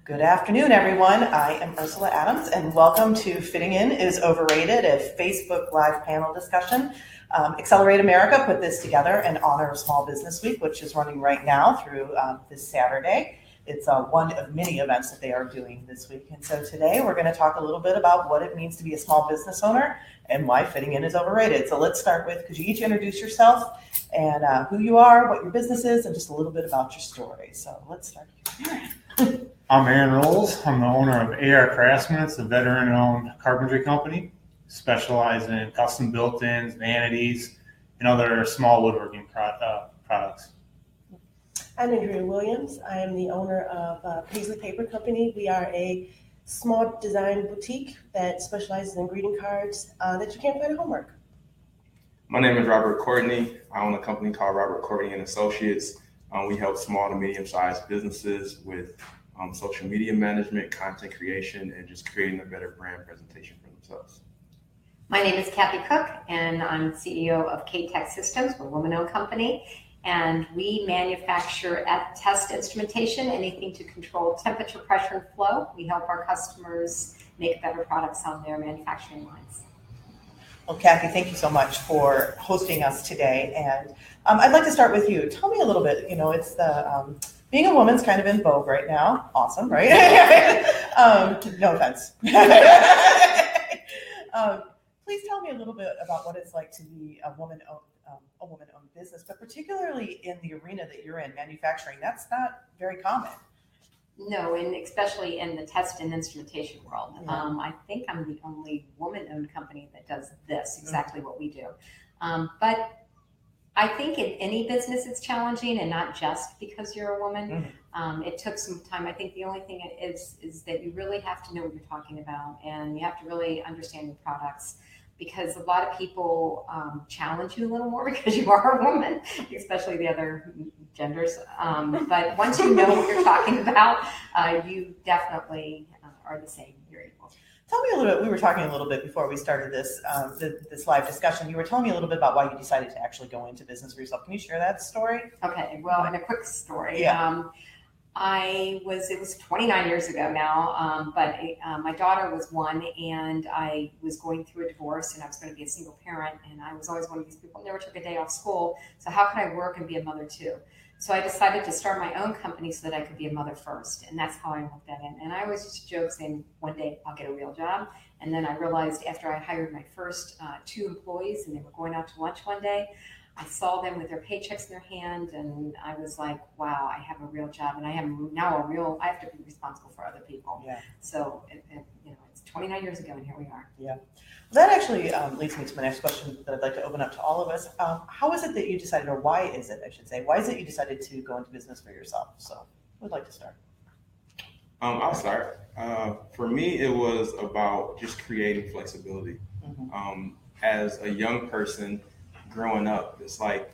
Good afternoon, everyone. I am Ursula Adams, and welcome to Fitting In is Overrated, a Facebook Live panel discussion. Accelerate America put this together in honor of Small Business Week, which is running right now through this Saturday. It's one of many events that they are doing this week. And so today we're going to talk a little bit about what it means to be a small business owner and why fitting in is overrated. So let's start with, could you each introduce yourself and who you are, what your business is, and just a little bit about your story. So let's start here. I'm Aaron Rolls. I'm the owner of AR Craftsman. It's a veteran-owned carpentry company specializing in custom built-ins, vanities, and other small woodworking products. I'm Andrea Williams. I am the owner of Paisley Paper Company. We are a small design boutique that specializes in greeting cards that you can't find at Hallmark. My name is Robert Courtney. I own a company called Robert Courtney and Associates. We help small to medium-sized businesses with social media management, content creation, and just creating a better brand presentation for themselves. My name is Kathy Cook, and I'm CEO of K-Tech Systems. We're a woman-owned company, and we manufacture test instrumentation, anything to control temperature, pressure, and flow. We help our customers make better products on their manufacturing lines. Well, Kathy, thank you so much for hosting us today. And I'd like to start with you. Tell me a little bit, it's the being a woman's kind of in vogue right now. Awesome, right? No offense. Please tell me a little bit about what it's like to be a woman-owned business, but particularly in the arena that you're in, manufacturing. That's not very common. No, and especially in the test and instrumentation world. Yeah. I think I'm the only woman-owned company that does this, exactly what we do. But I think in any business it's challenging, and not just because you're a woman. Mm-hmm. It took some time. I think the only thing is that you really have to know what you're talking about, and you have to really understand your products, because a lot of people challenge you a little more because you are a woman, especially the other genders. But once you know what you're talking about, you definitely are the same. You're equal. Tell me a little bit, we were talking a little bit before we started this this live discussion. You were telling me a little bit about why you decided to actually go into business for yourself. Can you share that story? Okay, well, in a quick story. Yeah. It was 29 years ago now, but my daughter was one, and I was going through a divorce, and I was going to be a single parent, and I was always one of these people who never took a day off school, so how could I work and be a mother too? So I decided to start my own company so that I could be a mother first, and that's how I looked at it. And I always just joke saying, one day I'll get a real job, and then I realized after I hired my first 2 employees, and they were going out to lunch one day, I saw them with their paychecks in their hand, and I was like, wow, I have a real job, and I have to be responsible for other people. Yeah. So, it's 29 years ago, and here we are. Yeah. Well, that actually leads me to my next question that I'd like to open up to all of us. How is it that you decided, or why is it you decided to go into business for yourself? So who'd like to start? I'll start. For me, it was about just creating flexibility. Mm-hmm. As a young person growing up, it's like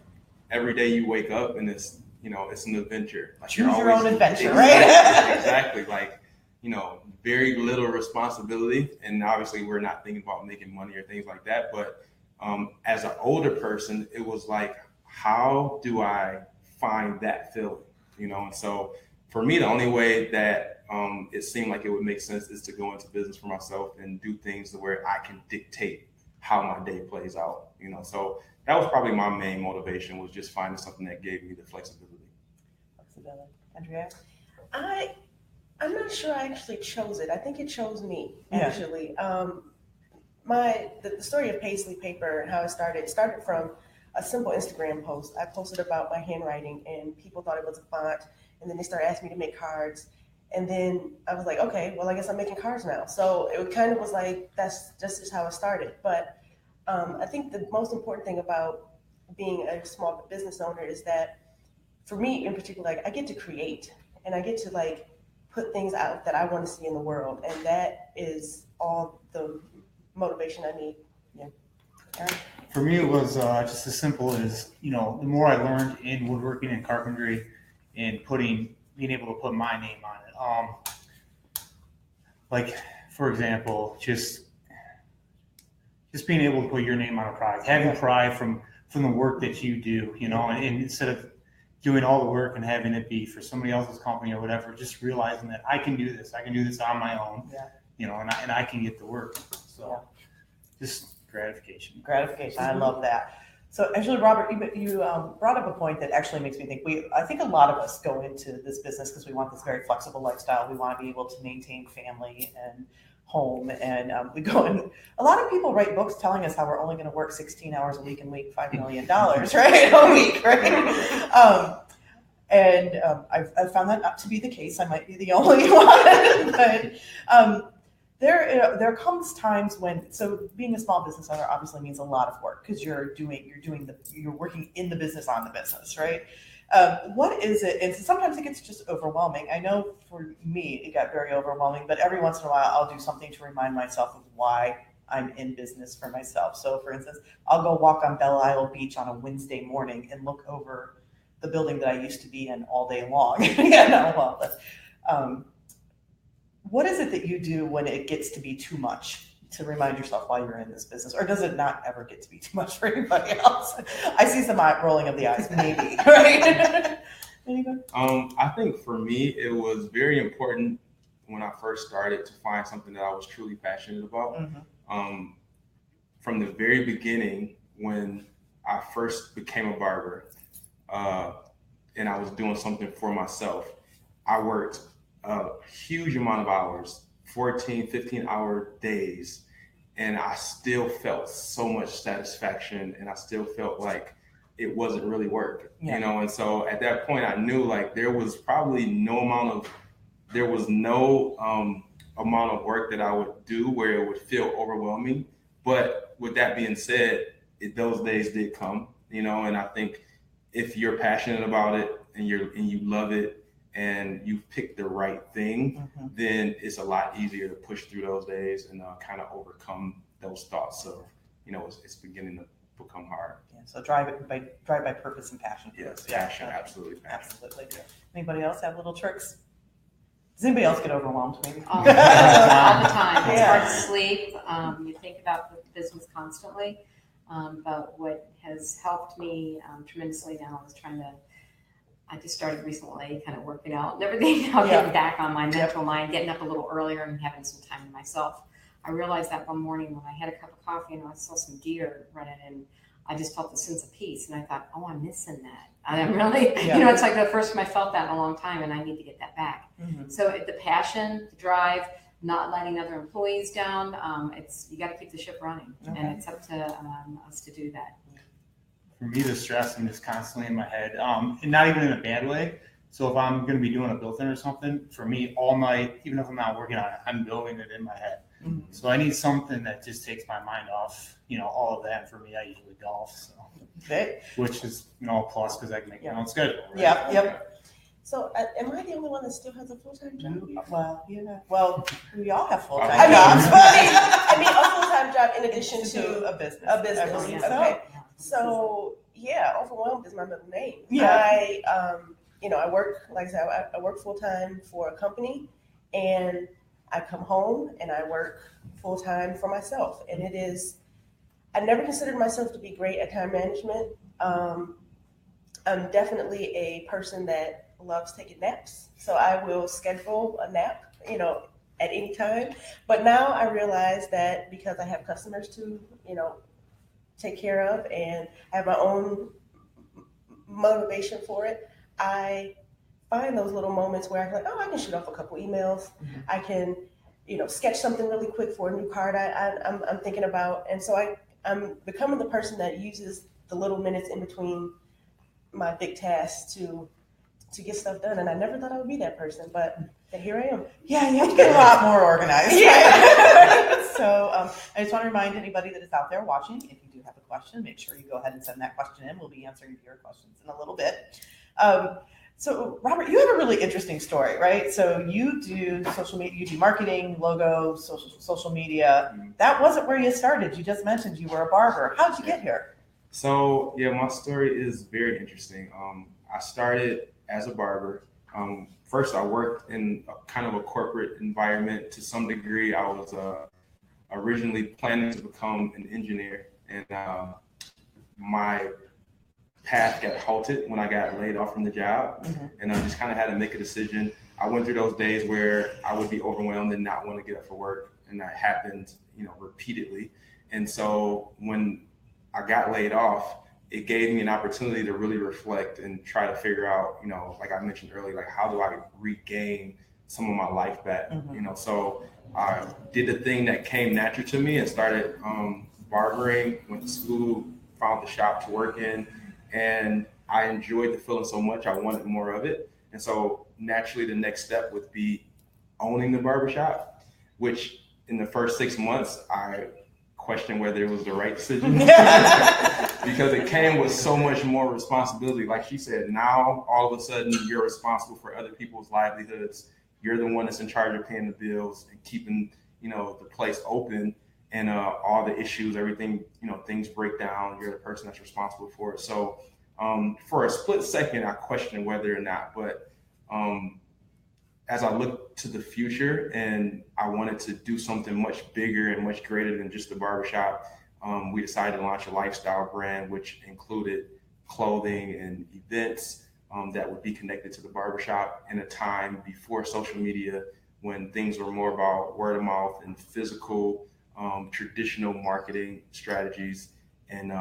every day you wake up and it's an adventure. Like Choose your own adventure, right? Exactly. Like, very little responsibility. And obviously we're not thinking about making money or things like that. But as an older person, it was like, how do I find that feeling? And so for me, the only way that it seemed like it would make sense is to go into business for myself and do things to where I can dictate how my day plays out. So that was probably my main motivation, was just finding something that gave me the flexibility. Andrea? I'm not sure I actually chose it. I think it chose me, Yeah. actually. The story of Paisley Paper and how it started from a simple Instagram post. I posted about my handwriting, and people thought it was a font, and then they started asking me to make cards. And then I was like, okay, well, I guess I'm making cards now. So it kind of was like, that's just how it started. But I think the most important thing about being a small business owner is that, for me in particular, like, I get to create, and I get to put things out that I want to see in the world, and that is all the motivation I need. Yeah. Aaron? For me, it was just as simple as, the more I learned in woodworking and carpentry and being able to put my name on it. Like, for example, just being able to put your name on a product, having pride from the work that you do, and instead of doing all the work and having it be for somebody else's company or whatever, just realizing that I can do this on my own, Yeah. you know, and I can get to work. So just gratification. Gratification. I love that. So actually, Robert, you brought up a point that actually makes me think I think a lot of us go into this business because we want this very flexible lifestyle. We want to be able to maintain family and home, and we go in. A lot of people write books telling us how we're only going to work 16 hours a week and make $5 million, right, a week, right? I've found that not to be the case. I might be the only one, but there comes times when, so being a small business owner obviously means a lot of work because you're working in the business on the business, right? What is it? And sometimes it gets just overwhelming. I know for me, it got very overwhelming, but every once in a while I'll do something to remind myself of why I'm in business for myself. So for instance, I'll go walk on Belle Isle Beach on a Wednesday morning and look over the building that I used to be in all day long. What is it that you do when it gets to be too much to remind yourself why you're in this business? Or does it not ever get to be too much for anybody else? I see some rolling of the eyes, maybe, right? Anybody? I think for me, it was very important when I first started to find something that I was truly passionate about. Mm-hmm. From the very beginning, when I first became a barber, and I was doing something for myself, I worked a huge amount of hours, 14, 15-hour days, and I still felt so much satisfaction, and I still felt like it wasn't really work, you know? And so at that point, I knew like there was no amount of work that I would do where it would feel overwhelming. But with that being said, those days did come, you know, and I think if you're passionate about it and you love it, and you've picked the right thing, then it's a lot easier to push through those days and kind of overcome those thoughts of, you know, it's beginning to become hard. Yeah, so drive by purpose and passion. Yes, passion, absolutely. Passion. Absolutely. Yeah. Anybody else have little tricks? Does anybody else get overwhelmed? Maybe all the time. It's Yeah. hard to sleep. You think about the business constantly. But what has helped me tremendously now is I just started recently kind of working out and everything, now getting back on my mental mind, getting up a little earlier and having some time to myself. I realized that one morning when I had a cup of coffee and I saw some deer running, and I just felt the sense of peace. And I thought, oh, I'm missing that. I'm really, you know, it's like the first time I felt that in a long time, and I need to get that back. Mm-hmm. So the passion, the drive, not letting other employees down, you got to keep the ship running, and it's up to us to do that. For me, the stress, I'm just constantly in my head, and not even in a bad way. So if I'm going to be doing a built-in or something, for me, all night, even if I'm not working on it, I'm building it in my head. Mm-hmm. So I need something that just takes my mind off, you know, all of that. And for me, I usually golf, so which is, you know, a plus because I can make my own schedule. Right? Yep. So am I the only one that still has a full-time job? Well, yeah. Well, we all have full-time I mean, jobs, I mean, a full-time job in addition to a business. a business. Everything. Okay. So yeah, overwhelmed is my middle name. Yeah. I work, like I said, I work full-time for a company, and I come home and I work full-time for myself. And I never considered myself to be great at time management. I'm definitely a person that loves taking naps. So I will schedule a nap, you know, at any time. But now I realize that because I have customers to, you know, take care of, and I have my own motivation for it, I find those little moments where I feel like, oh, I can shoot off a couple emails. Mm-hmm. I can, you know, sketch something really quick for a new card I'm thinking about. And so I'm becoming the person that uses the little minutes in between my big tasks to get stuff done. And I never thought I would be that person, but here I am. Yeah, you have to get a lot more organized. Yeah. So I just want to remind anybody that is out there watching, if you do have a question, make sure you go ahead and send that question in. We'll be answering your questions in a little bit. So Robert, you have a really interesting story, right? So you do social media, you do marketing, logo, social media. Mm-hmm. That wasn't where you started. You just mentioned you were a barber. How did you get here? So yeah, my story is very interesting. I started as a barber. First, I worked in kind of a corporate environment to some degree. I was originally planning to become an engineer, and my path got halted when I got laid off from the job, and I just kind of had to make a decision. I went through those days where I would be overwhelmed and not want to get up for work, and that happened, repeatedly. And so when I got laid off, it gave me an opportunity to really reflect and try to figure out, like I mentioned earlier, like how do I regain some of my life back? So I did the thing that came natural to me and started barbering, went to school, found the shop to work in, and I enjoyed the feeling so much. I wanted more of it. And so naturally the next step would be owning the barbershop, which in the first 6 months, I questioned whether it was the right decision because it came with so much more responsibility. Like she said, now all of a sudden you're responsible for other people's livelihoods. You're the one that's in charge of paying the bills and keeping, the place open, and all the issues, everything, things break down. You're the person that's responsible for it. So for a split second, I questioned whether or not, but as I looked to the future and I wanted to do something much bigger and much greater than just the barbershop, we decided to launch a lifestyle brand, which included clothing and events that would be connected to the barbershop in a time before social media, when things were more about word of mouth and physical, traditional marketing strategies. And,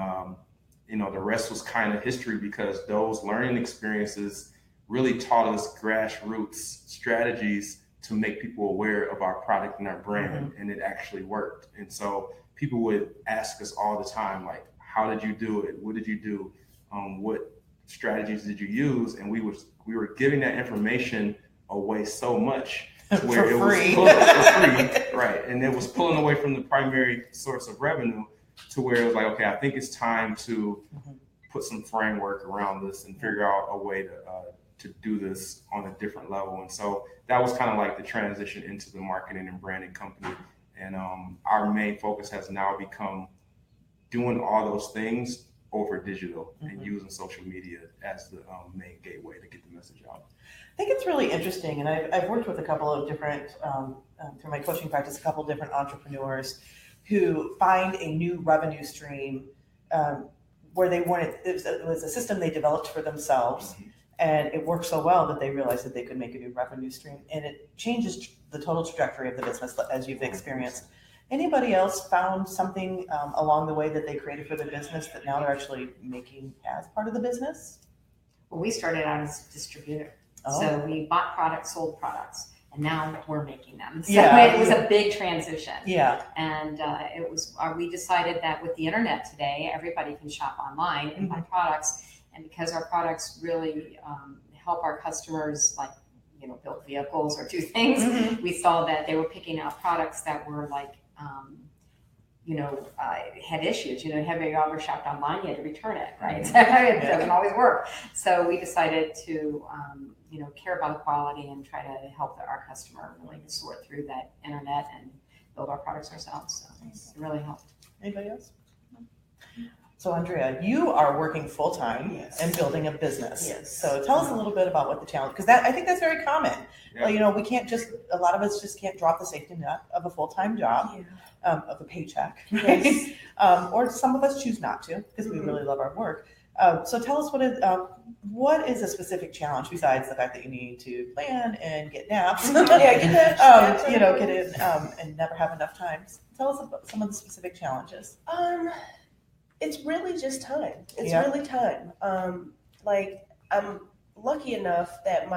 the rest was kind of history, because those learning experiences really taught us grassroots strategies to make people aware of our product and our brand, and it actually worked. And so people would ask us all the time, like, how did you do it? What did you do? What strategies did you use? And we were giving that information away so much to where it was for free, right? And it was pulling away from the primary source of revenue, to where it was like, okay, I think it's time to put some framework around this and figure out a way to do this on a different level. And so that was kind of like the transition into the marketing and branding company. And our main focus has now become doing all those things over digital and using social media as the main gateway to get the message out. I think it's really interesting, and I've worked with a couple of different, through my coaching practice, a couple of different entrepreneurs who find a new revenue stream where they wanted, it was a system they developed for themselves, and it worked so well that they realized that they could make a new revenue stream, and it changes the total trajectory of the business, as you've experienced. Anybody else found something along the way that they created for the business that now they're actually making as part of the business? Well, we started out as a distributor. Oh. So we bought products, sold products, and now we're making them. So Yeah. it was a big transition. Yeah. And it was, we decided that with the internet today, everybody can shop online and buy products. And because our products really help our customers, like, build vehicles or do things, we saw that they were picking out products that were like, had issues. Have you ever shopped online? You had to return it, right? It doesn't always work. So we decided to, care about quality and try to help our customer really sort through that internet and build our products ourselves. So it really helped. Anybody else? So Andrea, you are working full-time and building a business. Yes. So tell us a little bit about what the challenge, because I think that's very common. Yeah. Well, we can't a lot of us just can't drop the safety net of a full-time job, of a paycheck, right? Yes. Or some of us choose not to because we really love our work. So tell us what is a specific challenge besides the fact that you need to plan and get naps, get in and never have enough time. Tell us about some of the specific challenges. It's really just time. It's Yeah. really time. I'm lucky enough that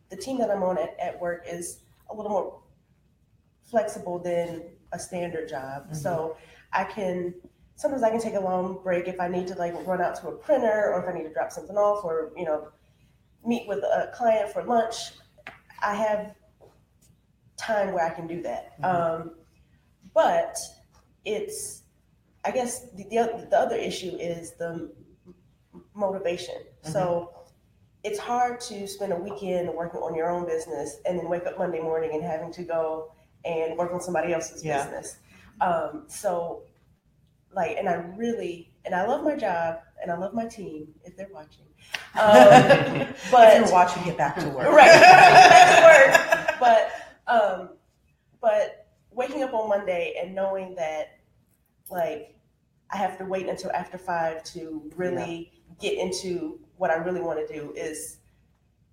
the team that I'm on at work is a little more flexible than a standard job. So sometimes I can take a long break if I need to run out to a printer, or if I need to drop something off, or, meet with a client for lunch. I have time where I can do that. But I guess the other issue is the motivation. So it's hard to spend a weekend working on your own business and then wake up Monday morning and having to go and work on somebody else's business. And I love my job and I love my team, if they're watching. But if you're watching, get back to work. Right, back to work. But waking up on Monday and knowing that, I have to wait until after 5 to really get into what I really want to do is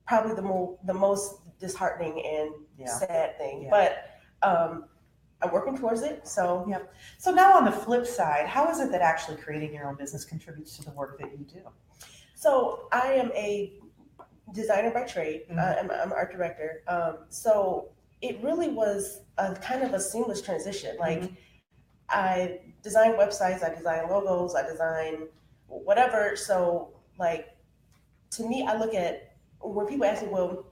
probably the most disheartening and sad thing. Yeah. But I'm working towards it. So So now on the flip side, how is it that actually creating your own business contributes to the work that you do? So I am a designer by trade. I'm an art director. So it really was a kind of a seamless transition. Like I design websites, I design logos, I design whatever. So like to me, I look at when people ask me, well,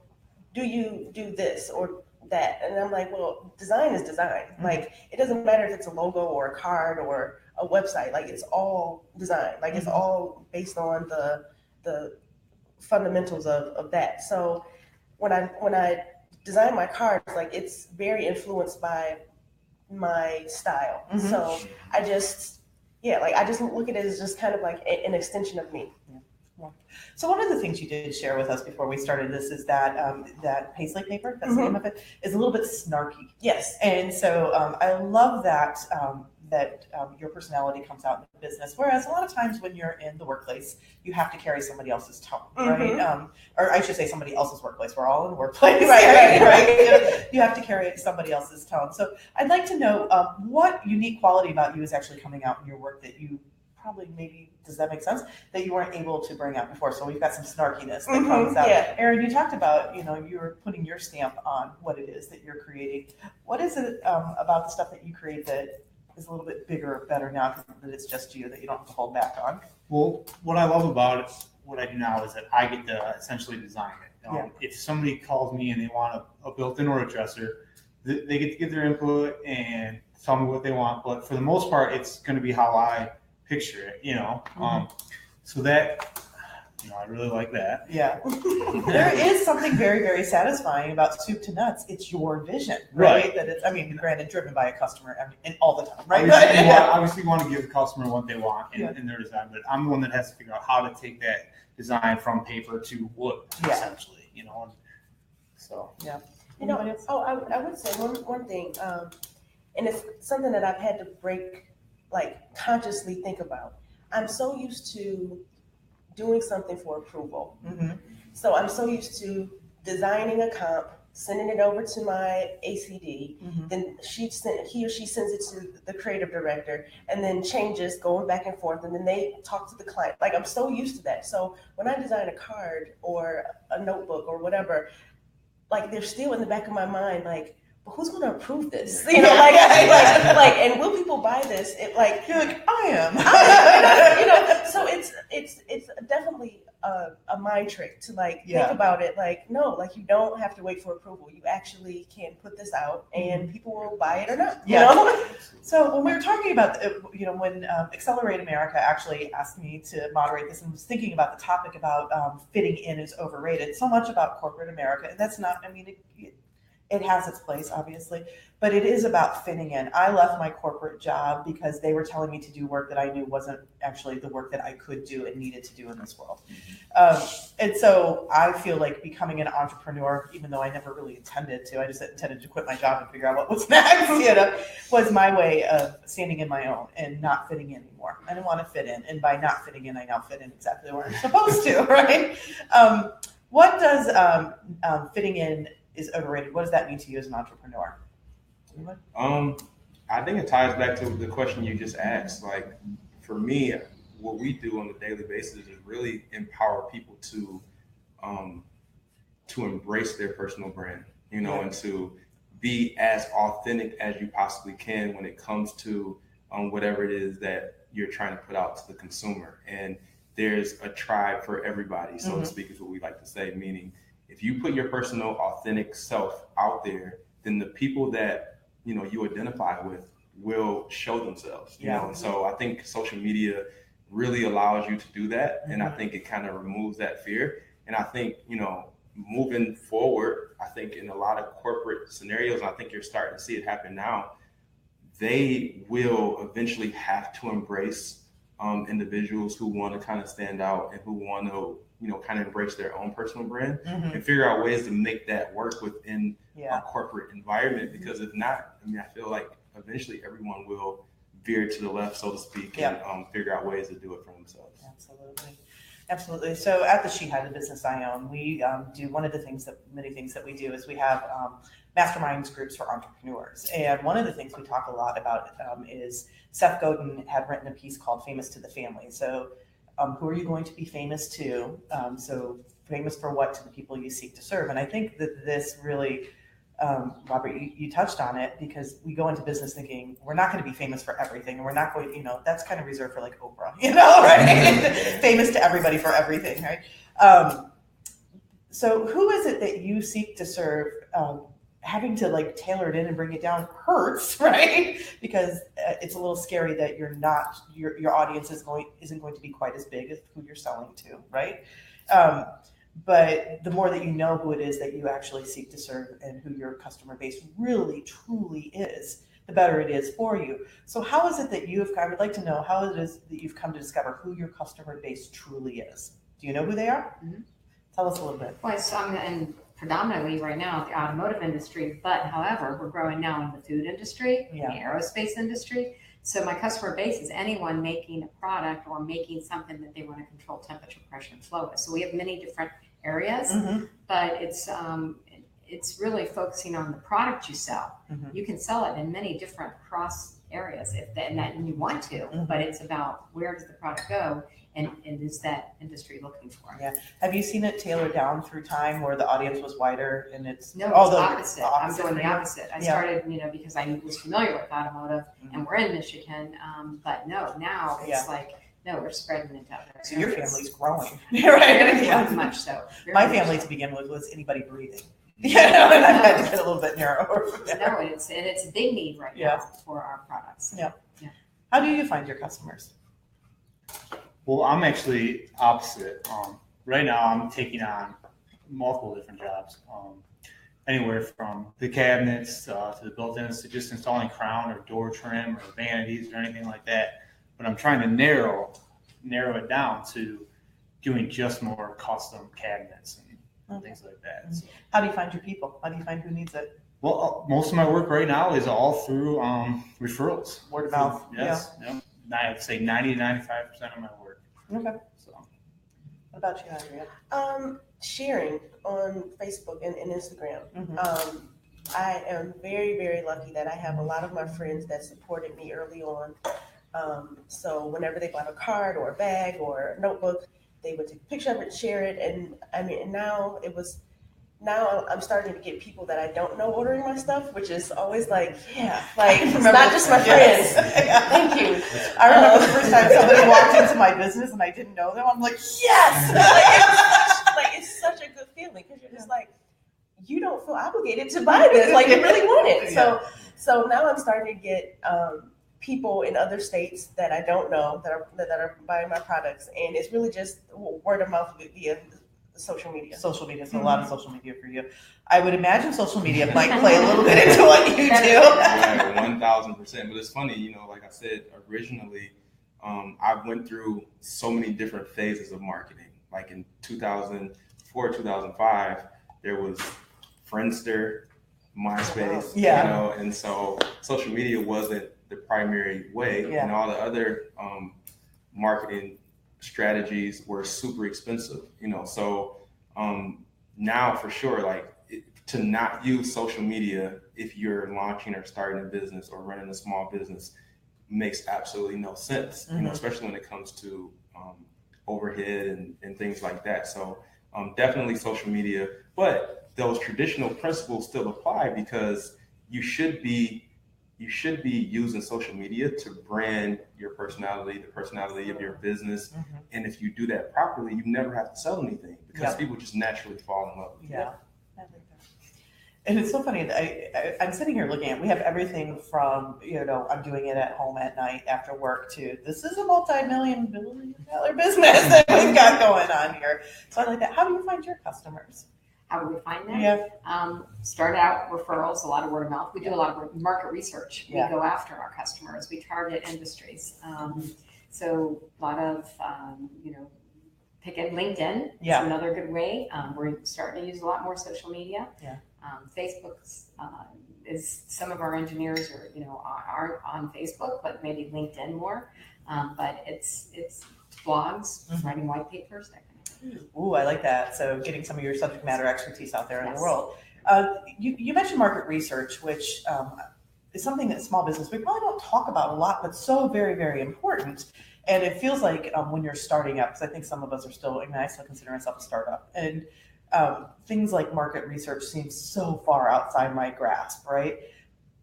do you do this or that? And I'm like, well, design is design. Like it doesn't matter if it's a logo or a card or a website. Like it's all design. Like it's all based on the fundamentals of that. So when I design my cards, like it's very influenced by my style. So I just look at it as just kind of like an extension of me. So one of the things you did share with us before we started this is that that Paisley paper, that's the name of it, is a little bit snarky. Yes. And so I love that your personality comes out in the business. Whereas a lot of times when you're in the workplace, you have to carry somebody else's tone, right? Or I should say somebody else's workplace. We're all in the workplace, right? You have to carry somebody else's tone. So I'd like to know what unique quality about you is actually coming out in your work that you probably maybe, does that make sense, that you weren't able to bring out before? So we've got some snarkiness that comes out. Yeah. Erin, you talked about, you're putting your stamp on what it is that you're creating. What is it about the stuff that you create that is a little bit bigger or better now that it's just you, that you don't have to hold back on? Well, what I love about it, what I do now is that I get to essentially design it. If somebody calls me and they want a built-in or a dresser, they get to give their input and tell me what they want. But for the most part, it's going to be how I picture it, so that, I really like that. Yeah. There is something very, very satisfying about soup to nuts. It's your vision, right? That it's, granted, driven by a customer and all the time, right? Obviously, you want to give the customer what they want in their design, but I'm the one that has to figure out how to take that design from paper to wood, essentially, so. Yeah. I would say one thing, and it's something that I've had to consciously think about. I'm so used to doing something for approval. So I'm so used to designing a comp, sending it over to my ACD, then he or she sends it to the creative director, and then changes, going back and forth, and then they talk to the client. Like I'm so used to that. So when I design a card or a notebook or whatever, like they're still in the back of my mind, like, but who's going to approve this? And will people buy this? You're like, I am. So it's definitely a mind trick to think about it. No, you don't have to wait for approval. You actually can put this out, and people will buy it or not. You know? So when we were talking about, when Accelerate America actually asked me to moderate this and was thinking about the topic about fitting in is overrated, so much about corporate America, and that's not, it has its place, obviously, but it is about fitting in. I left my corporate job because they were telling me to do work that I knew wasn't actually the work that I could do and needed to do in this world. And so I feel like becoming an entrepreneur, even though I never really intended to, I just intended to quit my job and figure out what was next, was my way of standing in my own and not fitting in anymore. I didn't want to fit in. And by not fitting in, I now fit in exactly where I'm supposed to, right? What does fitting in is overrated? What does that mean to you as an entrepreneur? I think it ties back to the question you just asked. Like for me, what we do on a daily basis is really empower people to embrace their personal brand, and to be as authentic as you possibly can when it comes to whatever it is that you're trying to put out to the consumer. And there's a tribe for everybody, so to speak, is what we like to say, meaning if you put your personal authentic self out there, then the people that you identify with will show themselves. And so I think social media really allows you to do that, and I think it kind of removes that fear. And I think moving forward, I think in a lot of corporate scenarios, I think you're starting to see it happen now. They will eventually have to embrace individuals who want to kind of stand out and who want to kind of embrace their own personal brand and figure out ways to make that work within a corporate environment. Because if not, I feel like eventually everyone will veer to the left, so to speak, and figure out ways to do it for themselves. Absolutely. Absolutely. So at the She Had the Business I Own, we do one of the things that many things that we do is we have masterminds groups for entrepreneurs. And one of the things we talk a lot about is Seth Godin had written a piece called Famous to the Family. So who are you going to be famous to? So famous for what to the people you seek to serve. And I think that this really, Robert, you touched on it, because we go into business thinking we're not going to be famous for everything. And we're not going, that's kind of reserved for like Oprah, right? Famous to everybody for everything, right? So who is it that you seek to serve? Having to like tailor it in and bring it down hurts, right? Because it's a little scary that you're not, your audience isn't going to be quite as big as who you're selling to, right? But the more that you know who it is that you actually seek to serve and who your customer base really, truly is, the better it is for you. So how is it that I would like to know how it is that you've come to discover who your customer base truly is. Do you know who they are? Mm-hmm. Tell us a little bit. Well, so I'm in predominantly right now the automotive industry, but however, we're growing now in the food industry, the aerospace industry. So my customer base is anyone making a product or making something that they want to control temperature, pressure, and flow with. So we have many different areas, but it's really focusing on the product you sell. You can sell it in many different cross areas and you want to, but it's about where does the product go and is that industry looking for? Yeah. Have you seen it tailored down through time where the audience was wider and it's no, it's opposite. I'm doing the opposite. I started, because I was familiar with automotive and we're in Michigan, but no, now it's like, no, we're spreading it out there. So your family's growing. Very much so. My family to begin with was anybody breathing. And I've had to get a little bit narrower. No, it's a big need right now for our products. Yeah. How do you find your customers? Well, I'm actually opposite. Right now, I'm taking on multiple different jobs, anywhere from the cabinets to the built-ins to just installing crown or door trim or vanities or anything like that. But I'm trying to narrow it down to doing just more custom cabinets and things like that. So, how do you find your people? How do you find who needs it? Well, most of my work right now is all through referrals. Word of mouth. Yes. Yeah. I'd say 90 to 95% of my work. Okay. So, what about you, Andrea? Sharing on Facebook and Instagram. I am very, very lucky that I have a lot of my friends that supported me early on. So whenever they bought a card or a bag or a notebook, they would take a picture of it and share it. And now I'm starting to get people that I don't know ordering my stuff, which is always like, it's not just my friends. Thank you. I remember the first time somebody walked into my business and I didn't know them. I'm like, yes! It's such a good feeling because you're just like, you don't feel obligated to buy this. Like you really want it. So now I'm starting to get people in other states that I don't know that are buying my products, and it's really just word of mouth via social media. Social media, so a lot of social media for you. I would imagine social media might play a little bit into what you do. Yeah, 1,000%. But it's funny, like I said originally, I went through so many different phases of marketing. Like in 2004, 2005, there was Friendster, MySpace, and so social media wasn't the primary way, and all the other marketing strategies were super expensive, so now for sure, to not use social media if you're launching or starting a business or running a small business makes absolutely no sense, especially when it comes to overhead and things like that. So definitely social media, but those traditional principles still apply because you should be using social media to brand your personality, the personality of your business. And if you do that properly, you never have to sell anything because people just naturally fall in love with you. Yeah. I like that. And it's so funny that I'm sitting here looking at, we have everything from, I'm doing it at home at night after work to this is a multi-billion dollar business that we've got going on here. So I like that. How do you find your customers? How do we find them? Yeah. Start out referrals, a lot of word of mouth. We do a lot of market research. We go after our customers. We target industries. So a lot of, pick at LinkedIn. Yeah. It's another good way. We're starting to use a lot more social media. Yeah. Facebook's is some of our engineers aren't on Facebook, but maybe LinkedIn more. But it's blogs, writing white papers, that kind of thing. Ooh, I like that. So getting some of your subject matter expertise out there in the Yes. world. You mentioned market research, which is something that small business we probably don't talk about a lot, but so very, very important. And it feels like when you're starting up, because I think some of us are still, I mean, I still consider myself a startup, and things like market research seem so far outside my grasp, right?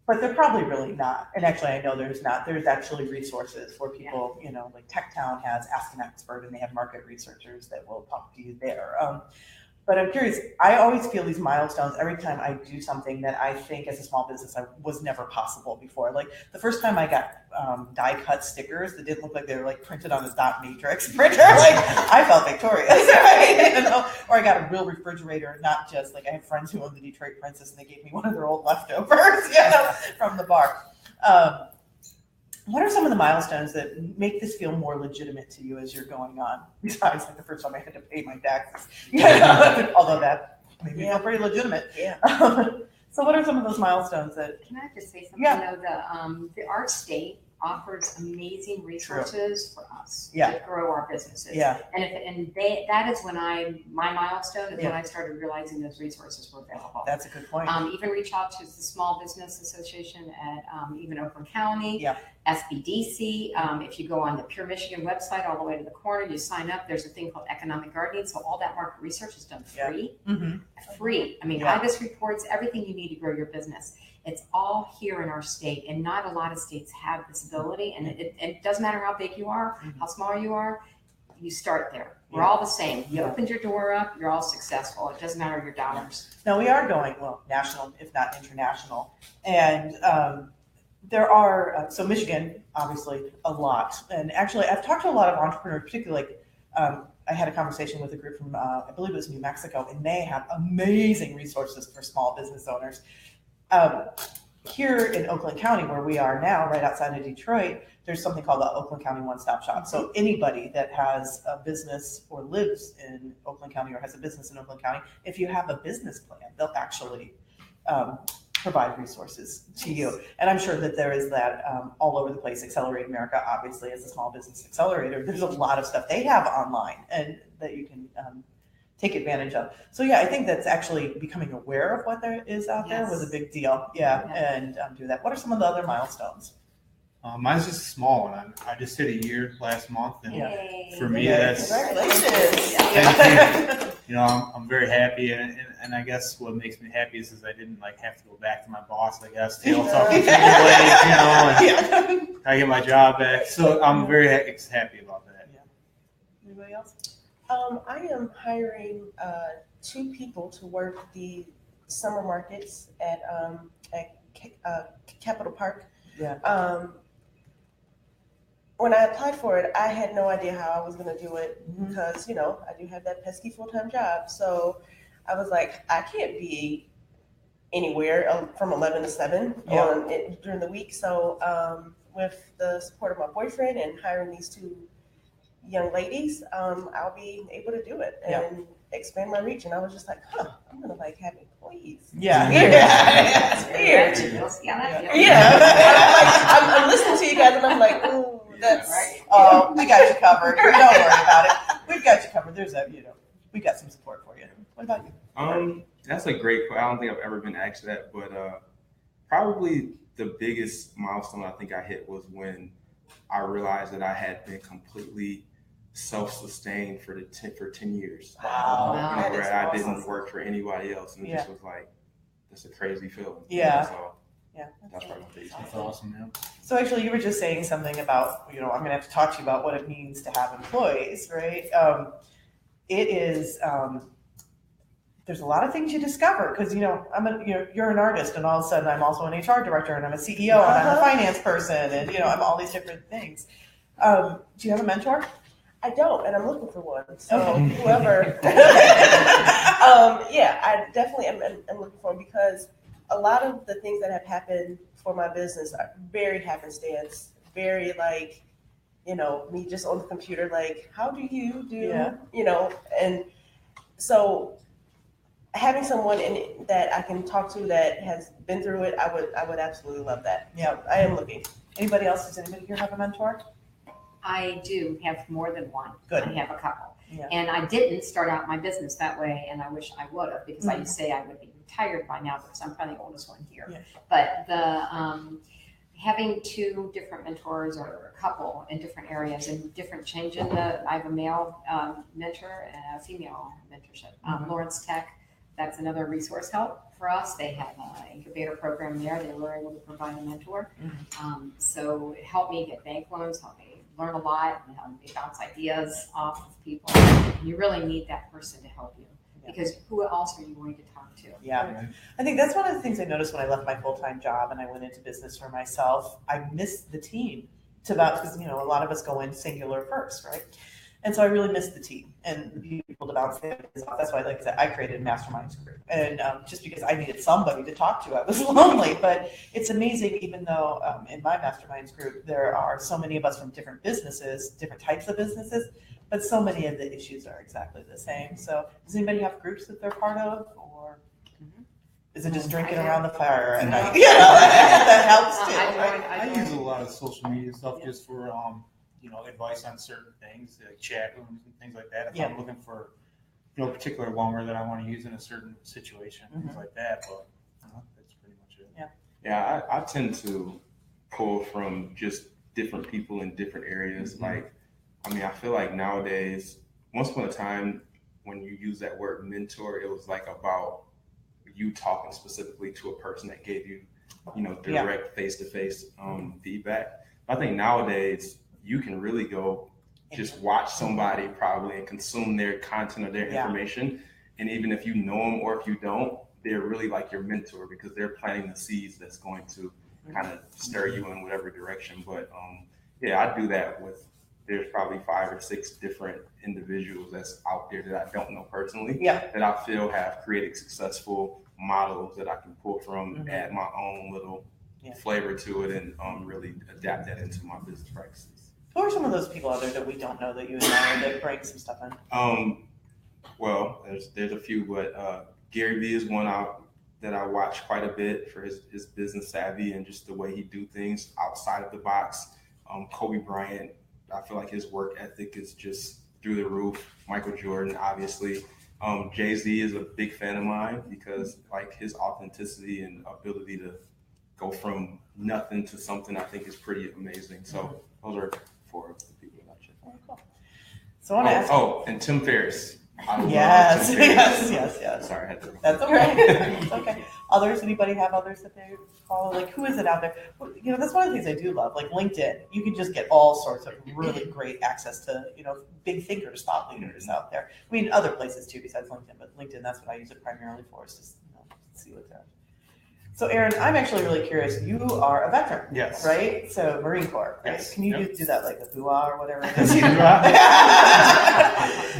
But they're probably really not. And actually, I know there's not. There's actually resources for people, like TechTown has Ask an Expert, and they have market researchers that will talk to you there. But I'm curious, I always feel these milestones every time I do something that I think as a small business was never possible before. Like the first time I got die cut stickers that didn't look like they were like printed on a dot matrix printer, like I felt victorious, right? Or I got a real refrigerator, not just like I have friends who own the Detroit Princess and they gave me one of their old leftovers, from the bar. What are some of the milestones that make this feel more legitimate to you as you're going on? Besides, like the first time I had to pay my taxes, although that made me feel pretty legitimate. Yeah. So, what are some of those milestones that? Can I just say something? Yeah. The Art State offers amazing resources for us Yeah. to grow our businesses. Yeah, That is when my milestone is when I started realizing those resources were available. that's a good point. Even reach out to the Small Business Association at even Oakland County, Yeah. SBDC. If you go on the Pure Michigan website all the way to the corner, you sign up. There's a thing called economic gardening. So all that market research is done free. Mm-hmm. Free. I mean, Yeah. IBIS reports, everything you need to grow your business. It's all here in our state, and not a lot of states have this ability. And it doesn't matter how big you are, how small you are, you start there. We're all the same. You opened your door up, you're all successful. It doesn't matter your dollars. Now we are going national, if not international, and there are so Michigan, obviously, a lot. And actually, I've talked to a lot of entrepreneurs, particularly like. I had a conversation with a group from, I believe it was New Mexico, and they have amazing resources for small business owners. Here in Oakland County, where we are now, right outside of Detroit, there's something called the Oakland County One Stop Shop. So anybody that has a business or lives in Oakland County or has a business in Oakland County, if you have a business plan, they'll actually provide resources to you. And I'm sure that there is that all over the place. Accelerate America, obviously, as a small business accelerator, there's a lot of stuff they have online and that you can take advantage of. So yeah, I think that's actually becoming aware of what there is out there was a big deal. Yeah. And do that. What are some of the other milestones? Mine's just a small one. I just hit a year last month, and Yay. for me, Yeah, that's congratulations. Thank I'm very happy, and I guess what makes me happy is I didn't have to go back to my boss. I guess tail tucking through the and I get my job back. So I'm very happy about that. Anybody else? I am hiring 2 people to work the summer markets at Capitol Park. Yeah. When I applied for it, I had no idea how I was going to do it because, I do have that pesky full-time job. So I was like, I can't be anywhere from 11 to 7 during the week. So with the support of my boyfriend and hiring these 2 young ladies, I'll be able to do it and expand my reach. And I was just like, I'm going to have employees. Yeah. It's weird. I'm listening to you guys and I'm like, ooh, that's Oh, we got you covered. Don't worry about it. We've got you covered. There's we got some support for you. What about you? That's a great question. I don't think I've ever been asked that, but probably the biggest milestone I think I hit was when I realized that I had been completely self-sustained for 10 years. Wow. Where I didn't work for anybody else, and it just was like, that's a crazy feeling. Yeah. So Yeah. that's probably the biggest. That's awesome, man. So actually, you were just saying something about, I'm going to have to talk to you about what it means to have employees, right? It is, there's a lot of things you discover because, you're an artist and all of a sudden I'm also an HR director and I'm a CEO and I'm a finance person and, I'm all these different things. Do you have a mentor? I don't, and I'm looking for one. So Okay. whoever, I definitely am looking for one because a lot of the things that have happened for my business are very happenstance, very me just on the computer, how do you do, and so having someone that I can talk to that has been through it, I would absolutely love that. Yeah. I am looking. Anybody else? Does anybody here have a mentor? I do have more than one. Good. I have a couple. Yeah. And I didn't start out my business that way, and I wish I would have, because I Mhm. used to say I would be retired by now because I'm probably the oldest one here. Yeah. But having two different mentors or a couple in different areas and different change in I have a male mentor and a female mentorship. Lawrence Tech, that's another resource help for us. They have an incubator program there. They were able to provide a mentor. So it helped me get bank loans, helped me learn a lot, and helped me bounce ideas off of people. And you really need that person to help you, because who else are you going to talk to? Yeah. I think that's one of the things I noticed when I left my full-time job and I went into business for myself. I missed the team because, a lot of us go in singular first, right? And so I really missed the team and the people to bounce things off. That's why, like I said, I created a masterminds group. And just because I needed somebody to talk to, I was lonely. But it's amazing, even though in my masterminds group, there are so many of us from different businesses, different types of businesses, but so many of the issues are exactly the same. So does anybody have groups that they're part of, or is it just drinking around the fire at night? That helps too. I use a lot of social media stuff just for advice on certain things, like chat rooms and things like that. If I'm looking for a particular lumber that I want to use in a certain situation, things like that. But that's pretty much it. Yeah, I tend to pull from just different people in different areas. I feel like nowadays, once upon a time, when you use that word mentor, it was like about you talking specifically to a person that gave you, direct face-to-face feedback. I think nowadays you can really go just watch somebody probably and consume their content or their information. And even if you know them or if you don't, they're really like your mentor because they're planting the seeds that's going to kind of stir you in whatever direction. But I do that with, there's probably 5 or 6 different individuals that's out there that I don't know personally that I feel have created successful models that I can pull from, add my own little flavor to it, and really adapt that into my business practices. Who are some of those people out there that we don't know that you admire that bring some stuff in? Well, there's a few, but Gary Vee is one that I watch quite a bit for his business savvy and just the way he do things outside of the box. Kobe Bryant, I feel like his work ethic is just through the roof. Michael Jordan, obviously. Jay-Z is a big fan of mine because like his authenticity and ability to go from nothing to something I think is pretty amazing. So those are 4 of the people that I check. Oh, cool. So I want to ask. And Tim Ferriss. Yes. Sorry, I had to. That's okay. It's okay. Others, anybody have others that they follow? Like, who is it out there? That's one of the things I do love. Like LinkedIn, you can just get all sorts of really great access to, big thinkers, thought leaders out there. I mean, other places too besides LinkedIn, but LinkedIn, that's what I use it primarily for, is just see what's there. So, Aaron, I'm actually really curious. You are a veteran, Yes. right? So, Marine Corps, right? Yes. Can you Yep. do that like a hoo-ah or whatever it is? Hoo-ah.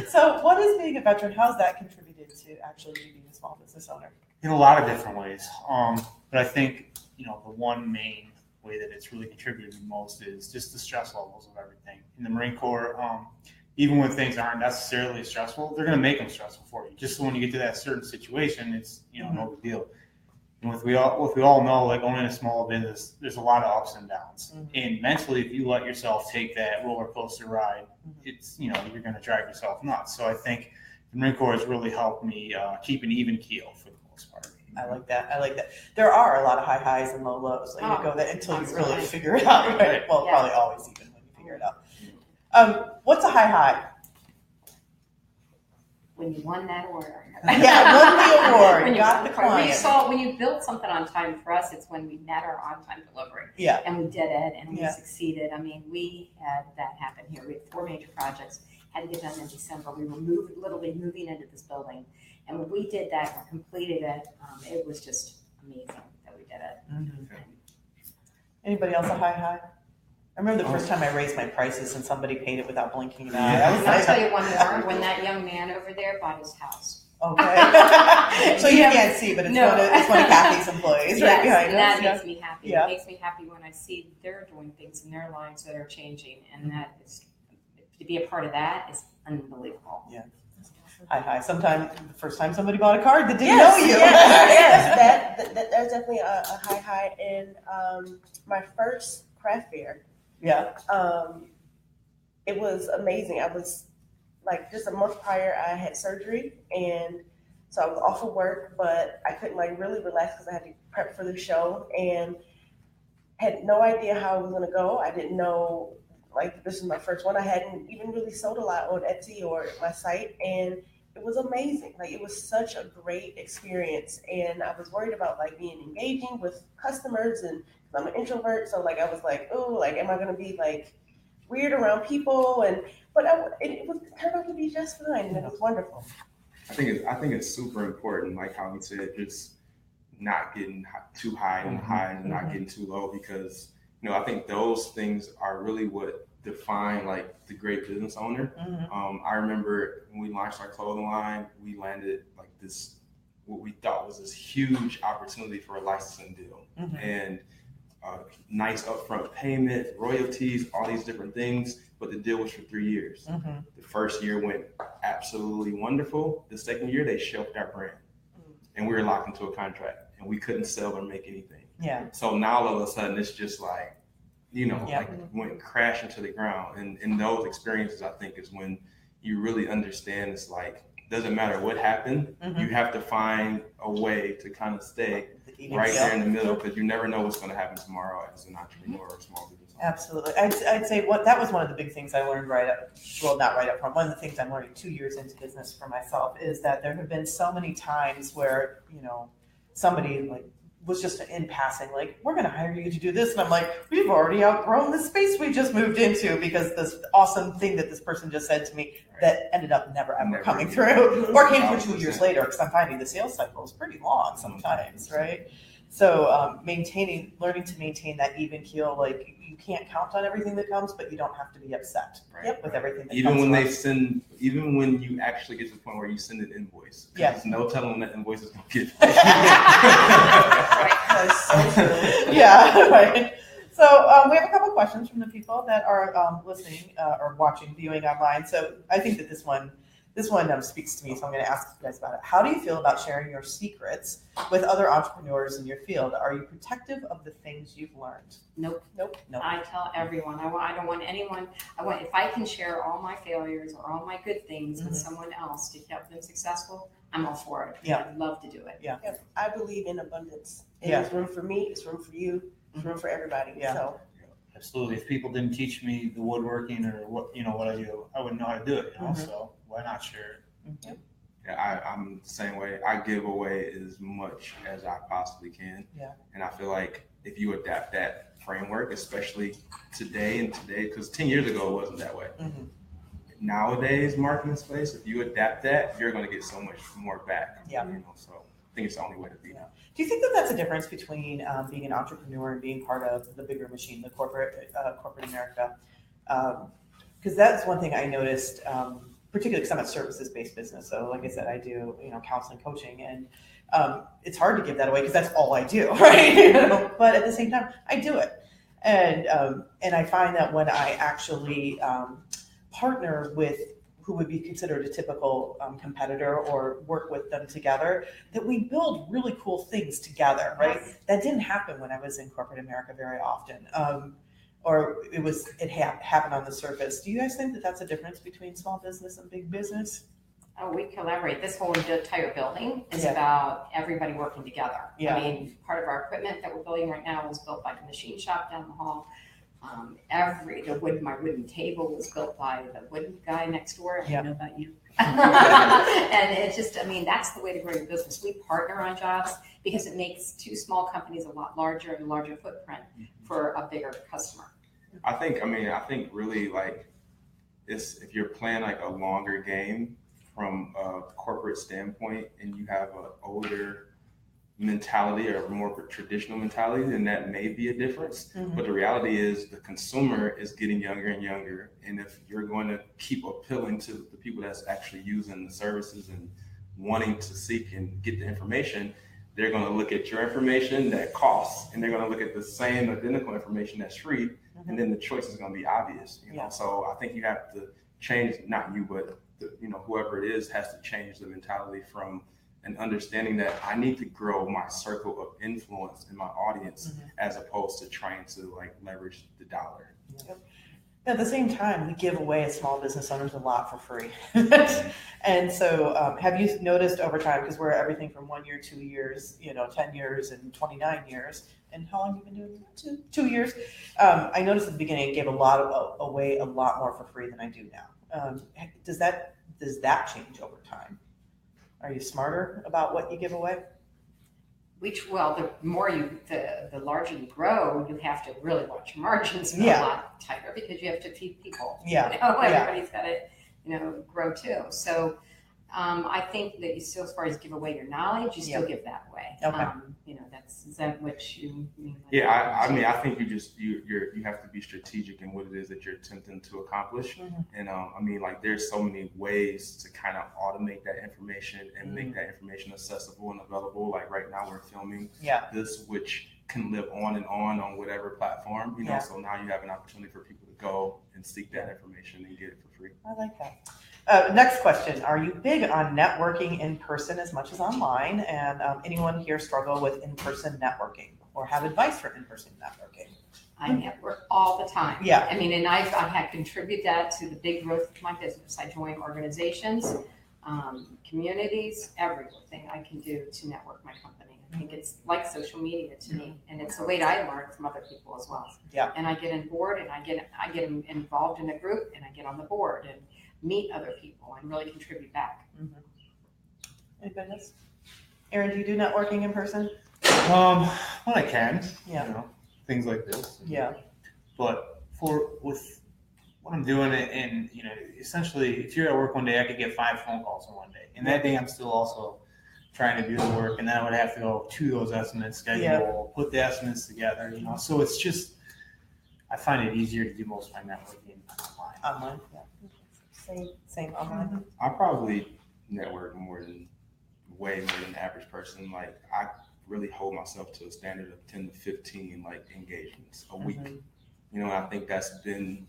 So, what is being a veteran? How's that contributed to actually you being a small business owner? In a lot of different ways. But I think, the one main way that it's really contributed the most is just the stress levels of everything. In the Marine Corps, even when things aren't necessarily stressful, they're going to make them stressful for you. Just so when you get to that certain situation, it's, no big deal. And what we all know, like owning a small business, there's a lot of ups and downs. And mentally, if you let yourself take that roller coaster ride, it's, you're going to drive yourself nuts. So I think the Marine Corps has really helped me keep an even keel for the most part. I like that. There are a lot of high highs and low lows. Like you go there until you really figure it out, right? Well, probably always even when you figure it out. What's a high? When you won that order. Won the award. You got the client. When you built something on time, for us, it's when we met our on-time delivery. Yeah. And we did it, and we succeeded. I mean, we had that happen here. We had 4 major projects, had to get done in December. We were literally moving into this building. And when we did that and completed it, it was just amazing that we did it. Anybody else a high? I remember the first time I raised my prices and somebody paid it without blinking an eye. I'll tell you one more. When that young man over there bought his house. Okay. So you can't see, but it's one of Kathy's employees right behind us. That makes me happy. Yeah. It makes me happy when I see they're doing things in their lives that are changing, and that is, to be a part of that is unbelievable. Yeah. Hi. Sometimes the first time somebody bought a card that didn't Yes, know you. yes, that's definitely a high. And my first craft fair, Yeah. it was amazing. I was like just a month prior, I had surgery, and so I was off of work, but I couldn't like really relax because I had to prep for the show, and had no idea how it was gonna go. I didn't know, like, this is my first one. I hadn't even really sold a lot on Etsy or my site, and it was amazing. Like, it was such a great experience, and I was worried about like being engaging with customers, and 'cause I'm an introvert, so like I was like, oh, like, am I gonna be like weird around people? But it turned out to be just fine, and it was wonderful. I think it's super important, like how he said, just not getting too high and high and not getting too low, because I think those things are really what define like the great business owner. I remember when we launched our clothing line, we landed like this, what we thought was this huge opportunity for a licensing deal, and nice upfront payment, royalties, all these different things. But the deal was for 3 years. The first year went absolutely wonderful. The second year, they shelved our brand, and we were locked into a contract, and we couldn't sell or make anything. Yeah. So now all of a sudden, it's just like, like went crashing to the ground. And in those experiences, I think is when you really understand it's like, doesn't matter what happened, you have to find a way to kind of stay right there in the middle, because you never know what's going to happen tomorrow as an entrepreneur or small business owner. Absolutely. I'd say that was one of the big things I learned not right up front. One of the things I'm learning 2 years into business for myself is that there have been so many times where, somebody like was just in passing, like, we're going to hire you to do this. And I'm like, we've already outgrown the space we just moved into, because this awesome thing that this person just said to me that ended up never coming through, or came through 2 years later, because I'm finding the sales cycle is pretty long sometimes, right? So learning to maintain that even keel, like, you can't count on everything that comes, but you don't have to be upset with everything that comes. Even when you actually get to the point where you send an invoice, there's no telling when that invoice is going to get. That's so true. Yeah, right. So we have a couple questions from the people that are listening or watching, viewing online. So I think that this one speaks to me, so I'm going to ask you guys about it. How do you feel about sharing your secrets with other entrepreneurs in your field? Are you protective of the things you've learned? Nope. I tell everyone, I don't want anyone, if I can share all my failures or all my good things with someone else to help them successful, I'm all for it. Yeah. I'd love to do it. Yeah. I believe in abundance. There's room for me, it's room for you, there's room for everybody. Yeah. So Absolutely. If people didn't teach me the woodworking or what I do, I wouldn't know how to do it. So why not share it? Yeah, I'm the same way. I give away as much as I possibly can. Yeah. And I feel like if you adapt that framework, especially today, because 10 years ago it wasn't that way. Nowadays, marketing space, if you adapt that, you're going to get so much more back. Yeah. So I think it's the only way to be. Yeah. Do you think that that's a difference between being an entrepreneur and being part of the bigger machine, the corporate America? Because that's one thing I noticed, particularly because I'm a services-based business. So like I said, I do counseling, coaching, and it's hard to give that away because that's all I do, right? But at the same time, I do it, and I find that when I actually partner with who would be considered a typical competitor or work with them together, that we build really cool things together, right? Yes. That didn't happen when I was in corporate America very often, or it happened on the surface. Do you guys think that that's a difference between small business and big business? Oh, we collaborate. This whole entire building is about everybody working together. Yeah. I mean, part of our equipment that we're building right now was built by the machine shop down the hall. My wooden table was built by the wooden guy next door. I don't know about you. And it's just, that's the way to grow your business. We partner on jobs because it makes two small companies a lot larger and a larger footprint for a bigger customer. I think really like if you're playing like a longer game from a corporate standpoint and you have an older mentality or a more traditional mentality, then that may be a difference. But the reality is the consumer is getting younger and younger. And if you're going to keep appealing to the people that's actually using the services and wanting to seek and get the information, they're going to look at your information that costs, and they're going to look at the same identical information that's free. And then the choice is going to be obvious. So I think you have to change, not you, but whoever it is has to change the mentality from an understanding that I need to grow my circle of influence in my audience as opposed to trying to like leverage the dollar. Yep. At the same time, we give away as small business owners a lot for free. And so have you noticed over time, because we're everything from 1 year, 2 years, 10 years and 29 years. And how long have you been doing it? 2 years. I noticed at the beginning, I gave away a lot more for free than I do now. Does that change over time? Are you smarter about what you give away? The larger you grow, you have to really watch your margins a lot tighter because you have to feed people. Everybody's got to, grow too. So I think that you still, as far as give away your knowledge, you still give that away. Okay. Is that what you mean? I think you have to be strategic in what it is that you're attempting to accomplish. And there's so many ways to kind of automate that information and make that information accessible and available. Like right now we're filming this, which can live on and on whatever platform, so now you have an opportunity for people to go and seek that information and get it for free. I like that. Next question. Are you big on networking in person as much as online? And anyone here struggle with in-person networking or have advice for in-person networking? I network all the time. Yeah. And I had contributed that to the big growth of my business. I join organizations, communities, everything I can do to network my company. I think it's like social media to me, and it's the way that I learn from other people as well. Yeah. And I get on board, and I get involved in a group, and I get on the board and meet other people and really contribute back. Anybody else? Aaron, do you do networking in person? When I can. Yeah. Things like this. Yeah. But with what I'm doing, and essentially, if you're at work one day, I could get 5 phone calls in one day, and that day I'm still also trying to do the work, and then I would have to go to those estimates, schedule, put the estimates together, So it's just, I find it easier to do most of my networking online. Online. Yeah. Same online. I probably network way more than the average person. Like I really hold myself to a standard of 10 to 15 engagements a week. I think that's been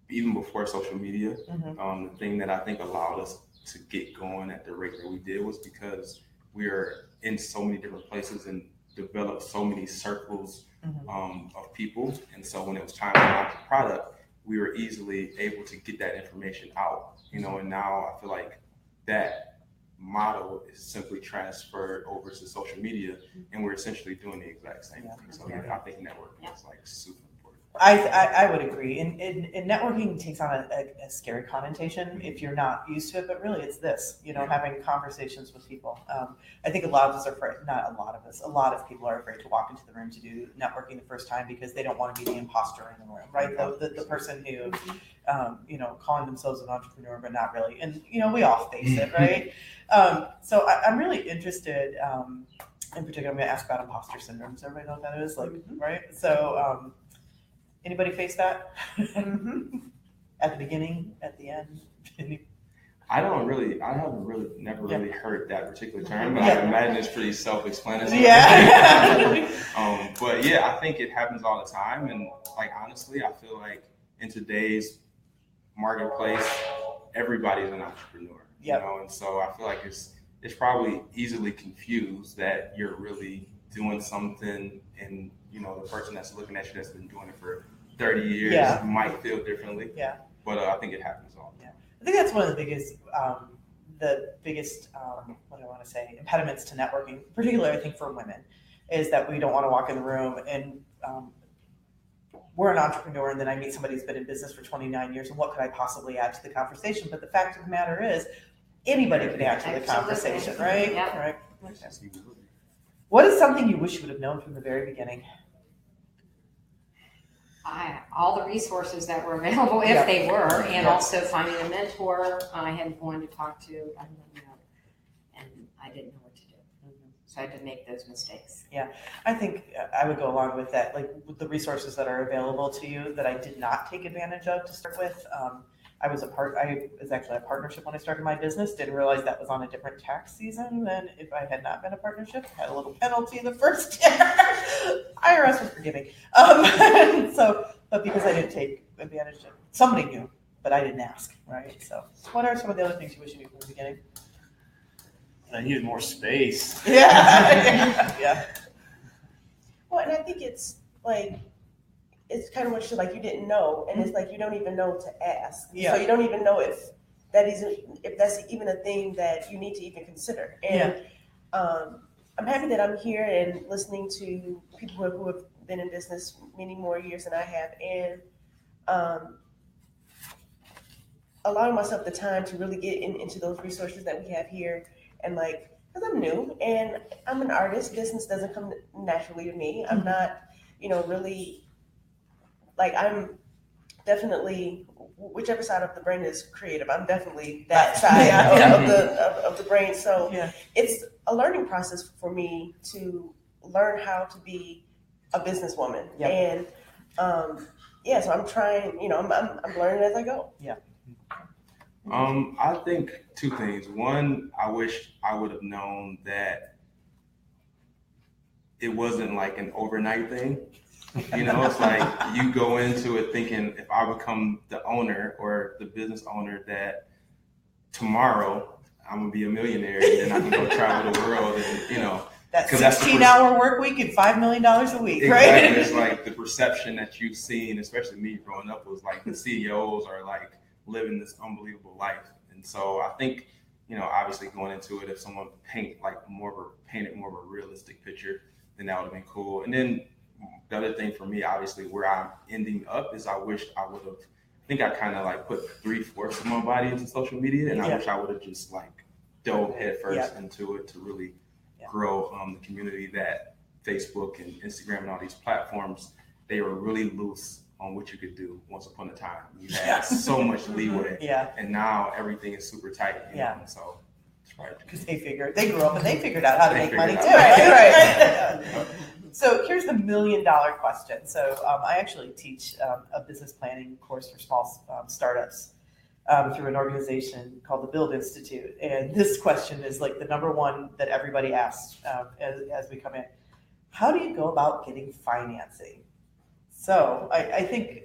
even before social media. The thing that I think allowed us to get going at the rate that we did was because we are in so many different places and developed so many circles of people. And so when it was time to launch the product, we were easily able to get that information out, and now I feel like that model is simply transferred over to social media, and we're essentially doing the exact same thing. So I think networking is super important. I would agree. And networking takes on a scary connotation if you're not used to it, but really it's this, having conversations with people. I think a lot of us are afraid, not a lot of us, a lot of people are afraid to walk into the room to do networking the first time because they don't want to be the imposter in the room, right? The person who, calling themselves an entrepreneur, but not really. And, we all face it, right? So I'm really interested, in particular, I'm going to ask about imposter syndrome. Does everybody know what that is? Right? So, anybody face that? At the beginning, at the end? I haven't never really heard that particular term, but I imagine it's pretty self-explanatory. Yeah. But yeah, I think it happens all the time. And honestly, I feel like in today's marketplace, everybody's an entrepreneur, and so I feel like it's probably easily confused that you're really doing something, and the person that's looking at you that's been doing it for 30 years might feel differently. Yeah. But I think it happens all the time. I think that's one of the biggest what do I want to say, impediments to networking, particularly I think for women, is that we don't want to walk in the room and we're an entrepreneur, and then I meet somebody who's been in business for 29 years, and what could I possibly add to the conversation? But the fact of the matter is, anybody can add to the conversation, right? Yeah. Right. Okay. What is something you wish you would have known from the very beginning? All the resources that were available, if they were, and also finding a mentor. I had one to talk to, and I didn't know what to do. So I had to make those mistakes. Yeah, I think I would go along with that. With the resources that are available to you that I did not take advantage of to start with. I was actually a partnership when I started my business. Didn't realize that was on a different tax season than if I had not been a partnership. Had a little penalty the first year. IRS was forgiving. But because I didn't take advantage of, somebody knew but I didn't ask, right? So what are some of the other things you wish you knew from the beginning? I needed more space. Yeah. Well, and I think it's like, it's kind of what you like you didn't know, and it's like you don't even know to ask. Yeah. So you don't even know if that's even a thing that you need to even consider. And I'm happy that I'm here and listening to people who have been in business many more years than I have, and allowing myself the time to really get into those resources that we have here. And like, because I'm new and I'm an artist, business doesn't come naturally to me. I'm not, really, like, I'm definitely, whichever side of the brain is creative, I'm definitely that side of the brain. So it's a learning process for me to learn how to be a businesswoman. And so I'm trying, I'm learning as I go. I think two things. One, I wish I would have known that it wasn't like an overnight thing. It's like you go into it thinking, if I become the owner or the business owner, that tomorrow I'm gonna be a millionaire and then I can go travel the world and that 16-hour work week and $5 million a week, right? Exactly. It's like the perception that you've seen, especially me growing up, was like the CEOs are like living this unbelievable life. And so I think, obviously going into it, if someone painted more of a realistic picture, then that would have been cool. And then the other thing for me, obviously, where I'm ending up is I wish I would have, I think I kind of like put 3/4 of my body into social media, and I wish I would have just like dove headfirst into it to really grow the community that Facebook and Instagram and all these platforms, they were really loose on what you could do once upon a time. You had so much leeway, and now everything is super tight. And so it's right. Because they grew up and they figured out how to make money too. Right. So here's the $1 million question. So I actually teach a business planning course for small startups through an organization called the Build Institute. And this question is like the number one that everybody asks as we come in. How do you go about getting financing? So I think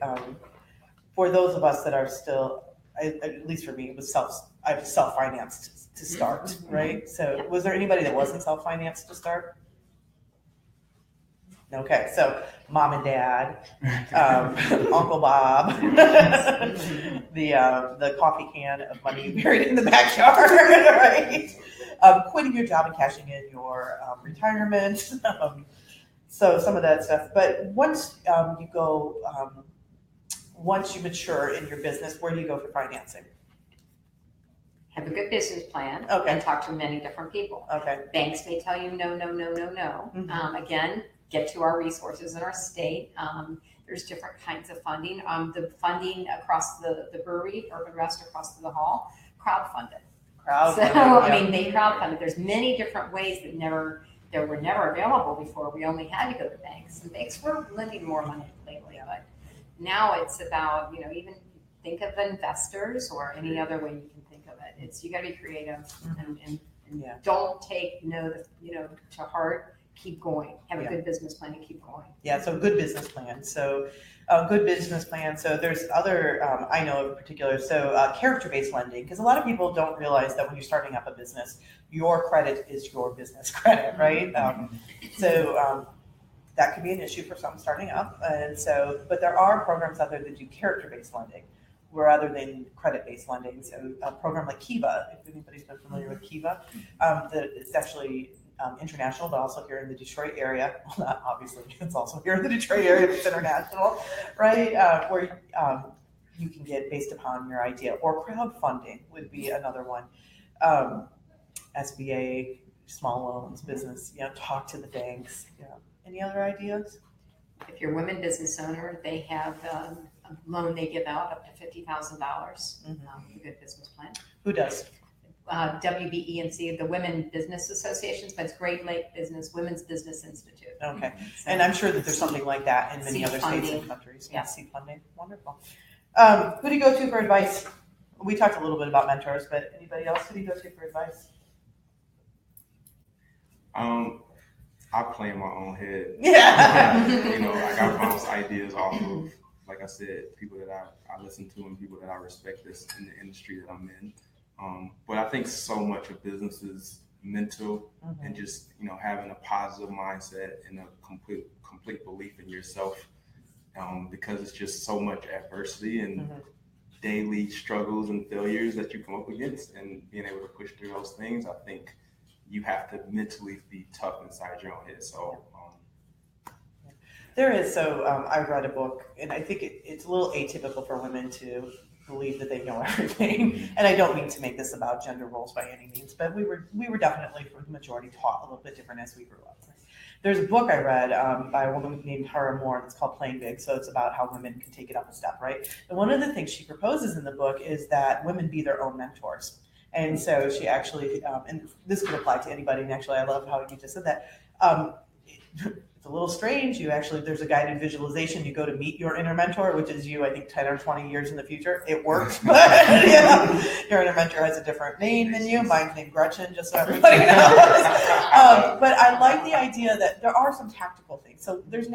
for those of us that are still, at least for me, it was I was self-financed to start, right? So was there anybody that wasn't self-financed to start? Okay, so mom and dad, Uncle Bob, the coffee can of money you buried in the backyard, right? Quitting your job and cashing in your retirement. So some of that stuff. But once once you mature in your business, where do you go for financing? Have a good business plan Okay. and talk to many different people. Okay. Banks may tell you no. Mm-hmm. Again, get to our resources in our state. There's different kinds of funding. The funding across the brewery, Urban Rest across the hall, crowdfunded. They crowdfunded. There's many different ways that were never available before. We only had to go to banks, and banks were lending more money lately. But now it's about, even think of investors or any other way you can think of it. It's, you got to be creative and don't take no to heart. Keep going. Have a good business plan and keep going. Yeah, so good business plan. So good business plan. So there's other, I know in particular, so character-based lending, because a lot of people don't realize that when you're starting up a business, your credit is your business credit, right? So that could be an issue for someone starting up. And so, but there are programs out there that do character-based lending, rather than credit-based lending. So a program like Kiva, if anybody's been familiar with Kiva, it's actually international, but also here in the Detroit area. Well, not obviously, it's also here in the Detroit area, it's international, right? Where you can get based upon your idea. Or crowdfunding would be another one. SBA, small loans, business, talk to the banks. Any other ideas? If you're a women business owner, they have a loan they give out up to $50,000. A good business plan. Who does? WBENC, the Women Business Associations, but it's Great Lake Women's Business Institute. Okay, and I'm sure that there's something like that in many other states and countries. Yeah, seed funding, wonderful. Who do you go to for advice? We talked a little bit about mentors, but anybody else who do you go to for advice? I play in my own head. Yeah. I bounce ideas off of like I said, people that I listen to and people that I respect this in the industry that I'm in. But I think so much of business is mental and just, having a positive mindset and a complete belief in yourself, because it's just so much adversity and daily struggles and failures that you come up against, and being able to push through those things. I think you have to mentally be tough inside your own head. So there is. So I read a book, and I think it's a little atypical for women to believe that they know everything. And I don't mean to make this about gender roles by any means, but we were definitely, for the majority, taught a little bit different as we grew up. There's a book I read by a woman named Tara Moore. It's called Playing Big. So it's about how women can take it up a step, right? And one of the things she proposes in the book is that women be their own mentors. And so she actually, and this could apply to anybody, and actually I love how you just said that. It's a little strange. There's a guided visualization. You go to meet your inner mentor, which is you, I think, 10 or 20 years in the future. It works, but your inner mentor has a different name than you. Mine's named Gretchen, just so everybody knows. But I like the idea that there are some tactical things. So there's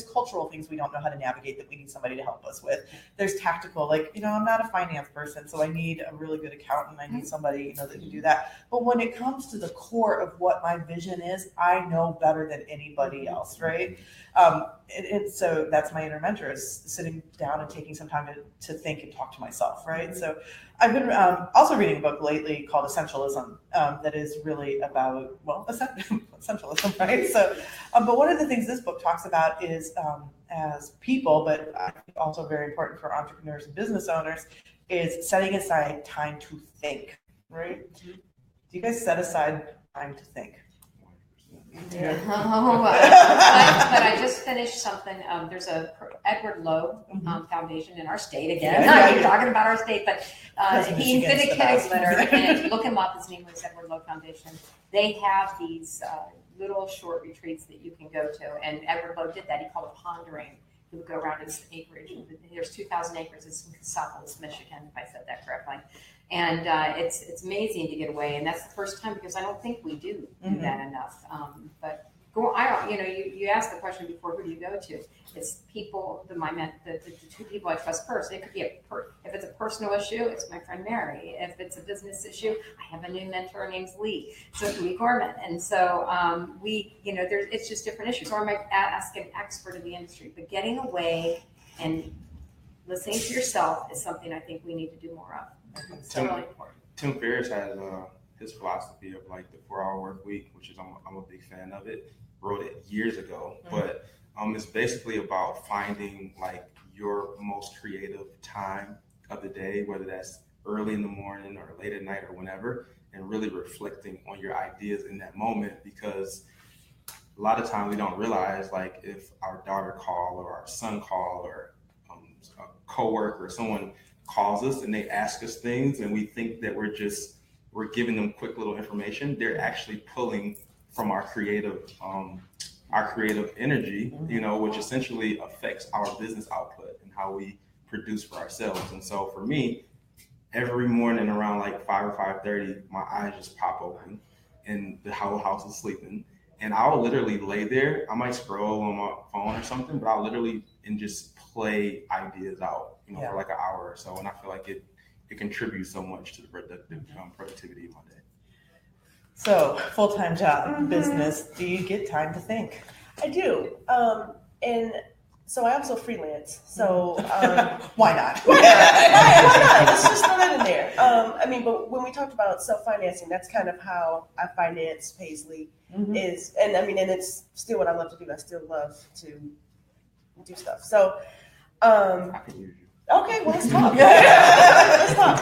cultural things we don't know how to navigate that we need somebody to help us with. There's tactical, I'm not a finance person, so I need a really good accountant. I need somebody, that can do that. But when it comes to the core of what my vision is, I know better than anybody else, right? And so that's my inner mentor, is sitting down and taking some time to think and talk to myself, right? So I've been also reading a book lately called Essentialism that is really about, essentialism, right? So, but one of the things this book talks about is as people, but I think also very important for entrepreneurs and business owners, is setting aside time to think, right? Do you guys set aside time to think? Yeah. But I just finished something. There's a Edward Lowe Foundation in our state again. You're talking about our state, but he invented kitty litter. And if you look him up, his name was Edward Lowe Foundation. They have these little short retreats that you can go to, and Edward Lowe did that. He called it pondering. He would go around his acreage. There's 2,000 acres. It's in Cassopolis, Michigan, if I said that correctly. And it's amazing to get away, and that's the first time, because I don't think we do that enough. But you asked the question before, who do you go to? It's people, the two people I trust first. It could be if it's a personal issue, it's my friend Mary. If it's a business issue, I have a new mentor named Lee, so Lee Gorman. And so it's just different issues. Or I might ask an expert in the industry. But getting away and listening to yourself is something I think we need to do more of. Tim Ferriss has his philosophy of the 4-hour work week, which is I'm a big fan of it. Wrote it years ago, but it's basically about finding your most creative time of the day, whether that's early in the morning or late at night or whenever, and really reflecting on your ideas in that moment. Because a lot of times we don't realize, if our daughter call or our son call or a coworker or someone calls us and they ask us things, and we think that we're giving them quick little information, they're actually pulling from our creative energy, which essentially affects our business output and how we produce for ourselves. And so for me, every morning around 5 or 5:30, my eyes just pop open and the whole house is sleeping. And I'll literally lay there. I might scroll on my phone or something, but I'll literally just play ideas out, for an hour or so. And I feel like it contributes so much to the productivity of my day. So, full-time job, business, do you get time to think? I do. And so I also freelance. So why not? Why not? Let's just throw that in there. But when we talked about self-financing, that's kind of how I finance Paisley is. And and it's still what I love to do. I still love to do stuff. So, I can use you. Okay, well, let's talk. Let's talk.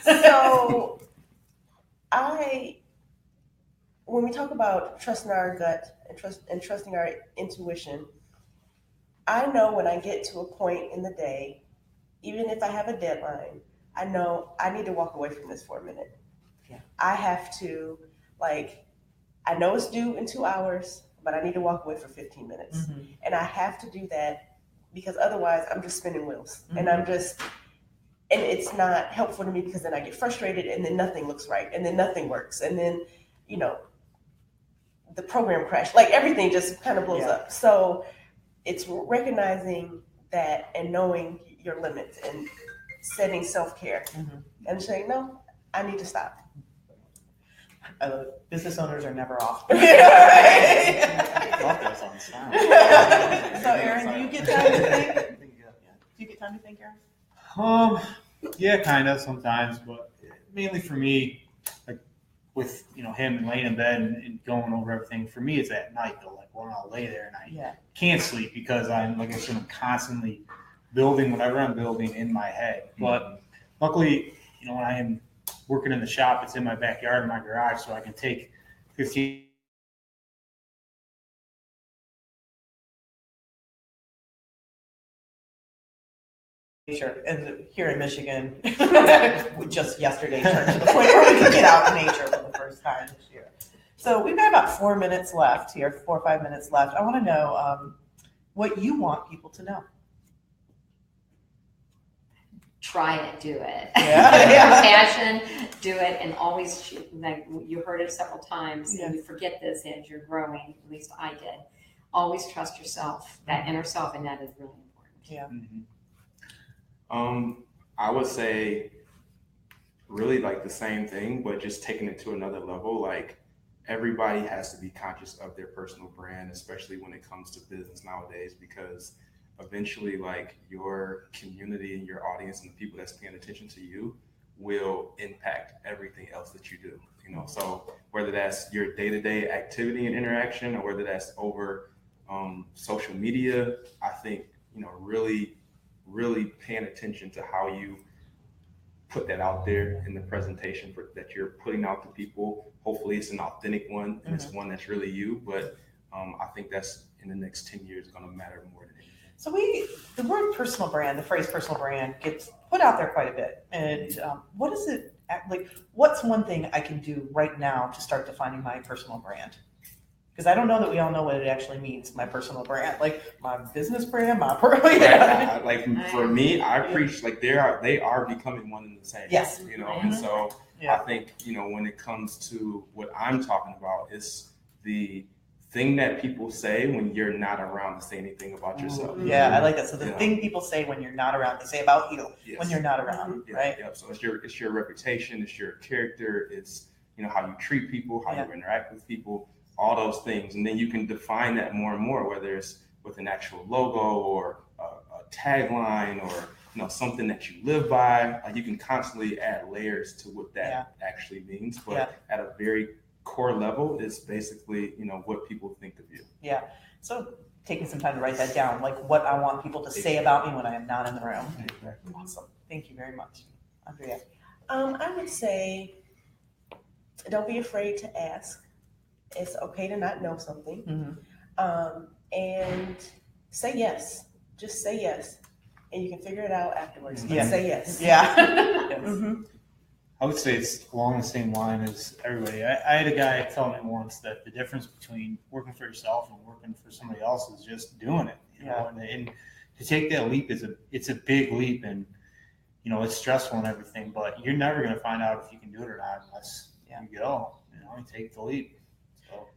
So when we talk about trusting our gut and trusting our intuition, I know when I get to a point in the day, even if I have a deadline, I know I need to walk away from this for a minute. Yeah. I have to, I know it's due in 2 hours, but I need to walk away for 15 minutes. And I have to do that because otherwise I'm just spinning wheels. And and it's not helpful to me, because then I get frustrated and then nothing looks right and then nothing works. And then, the program crashed, everything just kind of blows up. So it's recognizing that and knowing your limits and setting self-care Mhm. and saying, no, I need to stop. I love it. Business owners are never off. Love that on sound. So, Aaron, do you get time to think? Do you get time to think, Aaron? Yeah, kind of sometimes, but mainly for me, like with him and laying in bed and going over everything. For me, it's at night though. Like when I'll lay there and I Yeah. can't sleep because I'm constantly building whatever I'm building in my head. But luckily, when I am working in the shop, it's in my backyard, in my garage, so I can take 15. Nature, and here in Michigan, we just yesterday turned to the point where we can get out in nature for the first time this year. So we've got about 4 minutes left here, 4 or 5 minutes left. I want to know what you want people to know. Try it, do it. Yeah. Passion, do it, and always, like you heard it several times, Yeah. and you forget this as you're growing, at least I did. Always trust yourself, that inner self, and that is really important. Yeah. Mhm. I would say really like the same thing, but just taking it to another level. Like everybody has to be conscious of their personal brand, especially when it comes to business nowadays, because eventually like your community and your audience and the people that's paying attention to you will impact everything else that you do. So whether that's your day-to-day activity and interaction or whether that's over social media, I think, really paying attention to how you put that out there in the presentation that you're putting out to people. Hopefully it's an authentic one and it's one that's really you, but I think that's in the next 10 years going to matter more than anything. So the word personal brand, the phrase personal brand gets put out there quite a bit. And what is it like? What's one thing I can do right now to start defining my personal brand? Because I don't know that we all know what it actually means, my personal brand, like my business brand, my Right. Like for me, I preach like they are becoming one and the same. Yes. And so Yeah. I think, when it comes to what I'm talking about, it's the thing that people say when you're not around to say anything about yourself. Yeah, I like that. So the Yeah. thing people say when you're not around, they say about you Yes. when you're not around, Yeah, right? yeah. So it's your reputation, it's your character, it's how you treat people, how you interact with people, all those things, and then you can define that more and more, whether it's with an actual logo or a tagline or something that you live by. Like you can constantly add layers to what that actually means, but at a very core level, it's basically what people think of you. Yeah. So taking some time to write that down, like what I want people to say about me when I am not in the room. Awesome. Thank you very much, Andrea. I would say, don't be afraid to ask. It's okay to not know something. Mm-hmm. And say yes. Just say yes. And you can figure it out afterwards. But Yeah. say yes. Yeah. Mm-hmm. I would say it's along the same line as everybody. I had a guy tell me once that the difference between working for yourself and working for somebody else is just doing it. And to take that leap it's a big leap, and it's stressful and everything. But you're never going to find out if you can do it or not unless you go. You take the leap. So.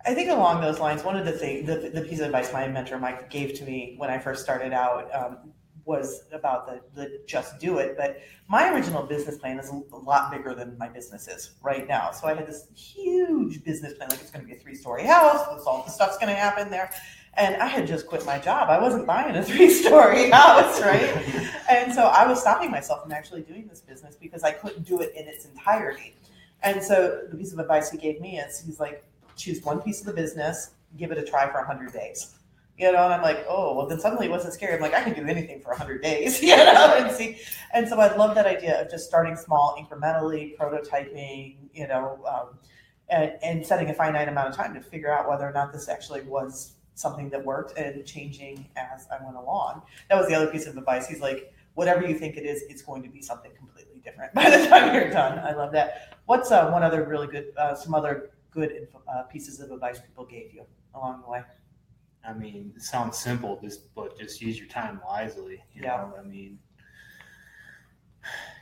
I think along those lines, one of the things, the piece of advice my mentor Mike gave to me when I first started out was about the just do it. But my original business plan is a lot bigger than my business is right now. So I had this huge business plan, like it's going to be a 3-story house, all the stuff's going to happen there. And I had just quit my job. I wasn't buying a 3-story house, right? And so I was stopping myself from actually doing this business because I couldn't do it in its entirety. And so the piece of advice he gave me is, he's like, choose one piece of the business, give it a try for 100 days. And I'm like, oh, well, then suddenly it wasn't scary. I'm like, I can do anything for 100 days, and see. And so I love that idea of just starting small, incrementally, prototyping, and setting a finite amount of time to figure out whether or not this actually was something that worked, and changing as I went along. That was the other piece of advice. He's like, whatever you think it is, it's going to be something completely different by the time you're done. I love that. What's one other really good, some other good pieces of advice people gave you along the way? I mean, it sounds simple, but just use your time wisely. You know, I mean,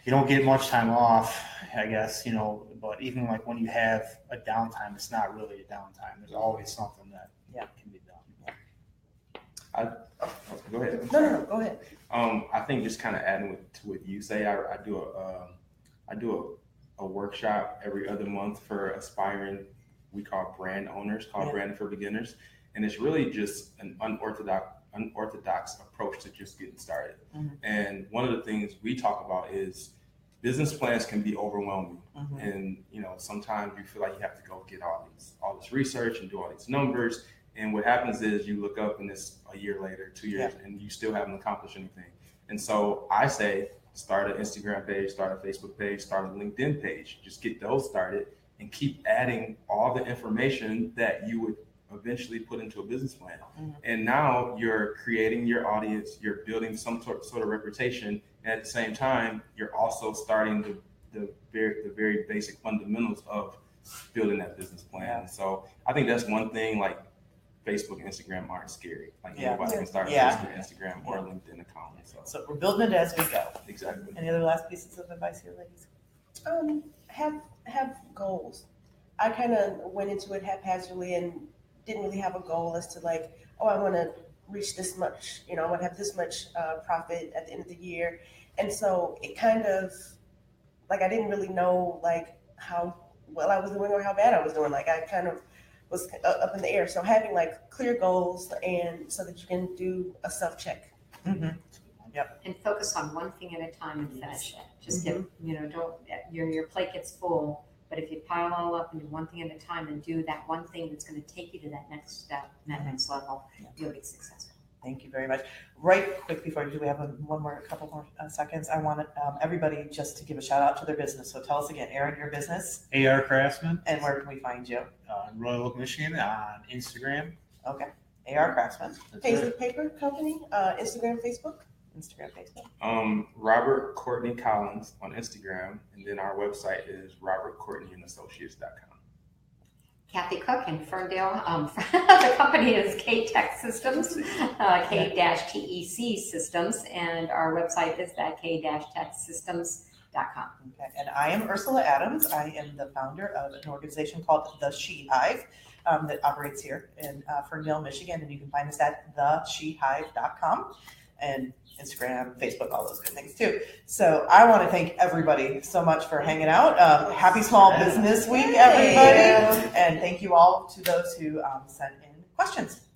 you don't get much time off, I guess, but even like when you have a downtime, it's not really a downtime. There's always something that can be done. Go ahead. I'm No, sorry. no, no, go ahead. I think just kind of adding to what you say, I do a workshop every other month for aspiring, we call brand owners, called Yeah. Branding for Beginners, and it's really just an unorthodox approach to just getting started. Mhm. And one of the things we talk about is business plans can be overwhelming, Mhm. and sometimes you feel like you have to go get all this research and do all these numbers. And what happens is you look up and it's a year later, 2 years, and you still haven't accomplished anything. And so I say, start an Instagram page, start a Facebook page, start a LinkedIn page. Just get those started and keep adding all the information that you would eventually put into a business plan. Mhm. And now you're creating your audience, you're building some sort of reputation, and at the same time, you're also starting the very basic fundamentals of building that business plan. Yeah. So I think that's one thing, like Facebook and Instagram aren't scary. Like Yeah. anybody can start a Yeah. Facebook, Instagram, or a LinkedIn account. So So we're building it as we go. exactly. Any other last pieces of advice here, ladies? Have goals. I kind of went into it haphazardly and didn't really have a goal as to like, oh, I want to reach this much, I want to have this much profit at the end of the year. And so it kind of, like, I didn't really know like how well I was doing or how bad I was doing. Like I kind of was up in the air. So having like clear goals and so that you can do a self-check. Mm-hmm. And focus on one thing at a time and finish it. Just get, don't, your plate gets full, but if you pile it all up and do one thing at a time and do that one thing that's going to take you to that next step, that next level, you'll be successful. Thank you very much. Right quick before we do, we have a couple more seconds. I want everybody just to give a shout out to their business. So tell us again, Aaron, your business, AR Craftsman, and where can we find you? in Royal Oak, Michigan, on Instagram. Okay, AR Craftsman, That's Paisley it. Paper Company, Instagram, Facebook. Instagram, Facebook. Robert Courtney Collins on Instagram, and then our website is robertcourtneyandassociates.com. Kathy Cook in Ferndale. The company is K-Tech Systems, K-TEC Systems, and our website is that K-TechSystems.com. Okay, and I am Ursula Adams. I am the founder of an organization called The She Hive that operates here in Ferndale, Michigan, and you can find us at theshehive.com and Instagram, Facebook, all those good things too. So I want to thank everybody so much for hanging out. Happy Small Business Week, everybody. And thank you all to those who sent in questions.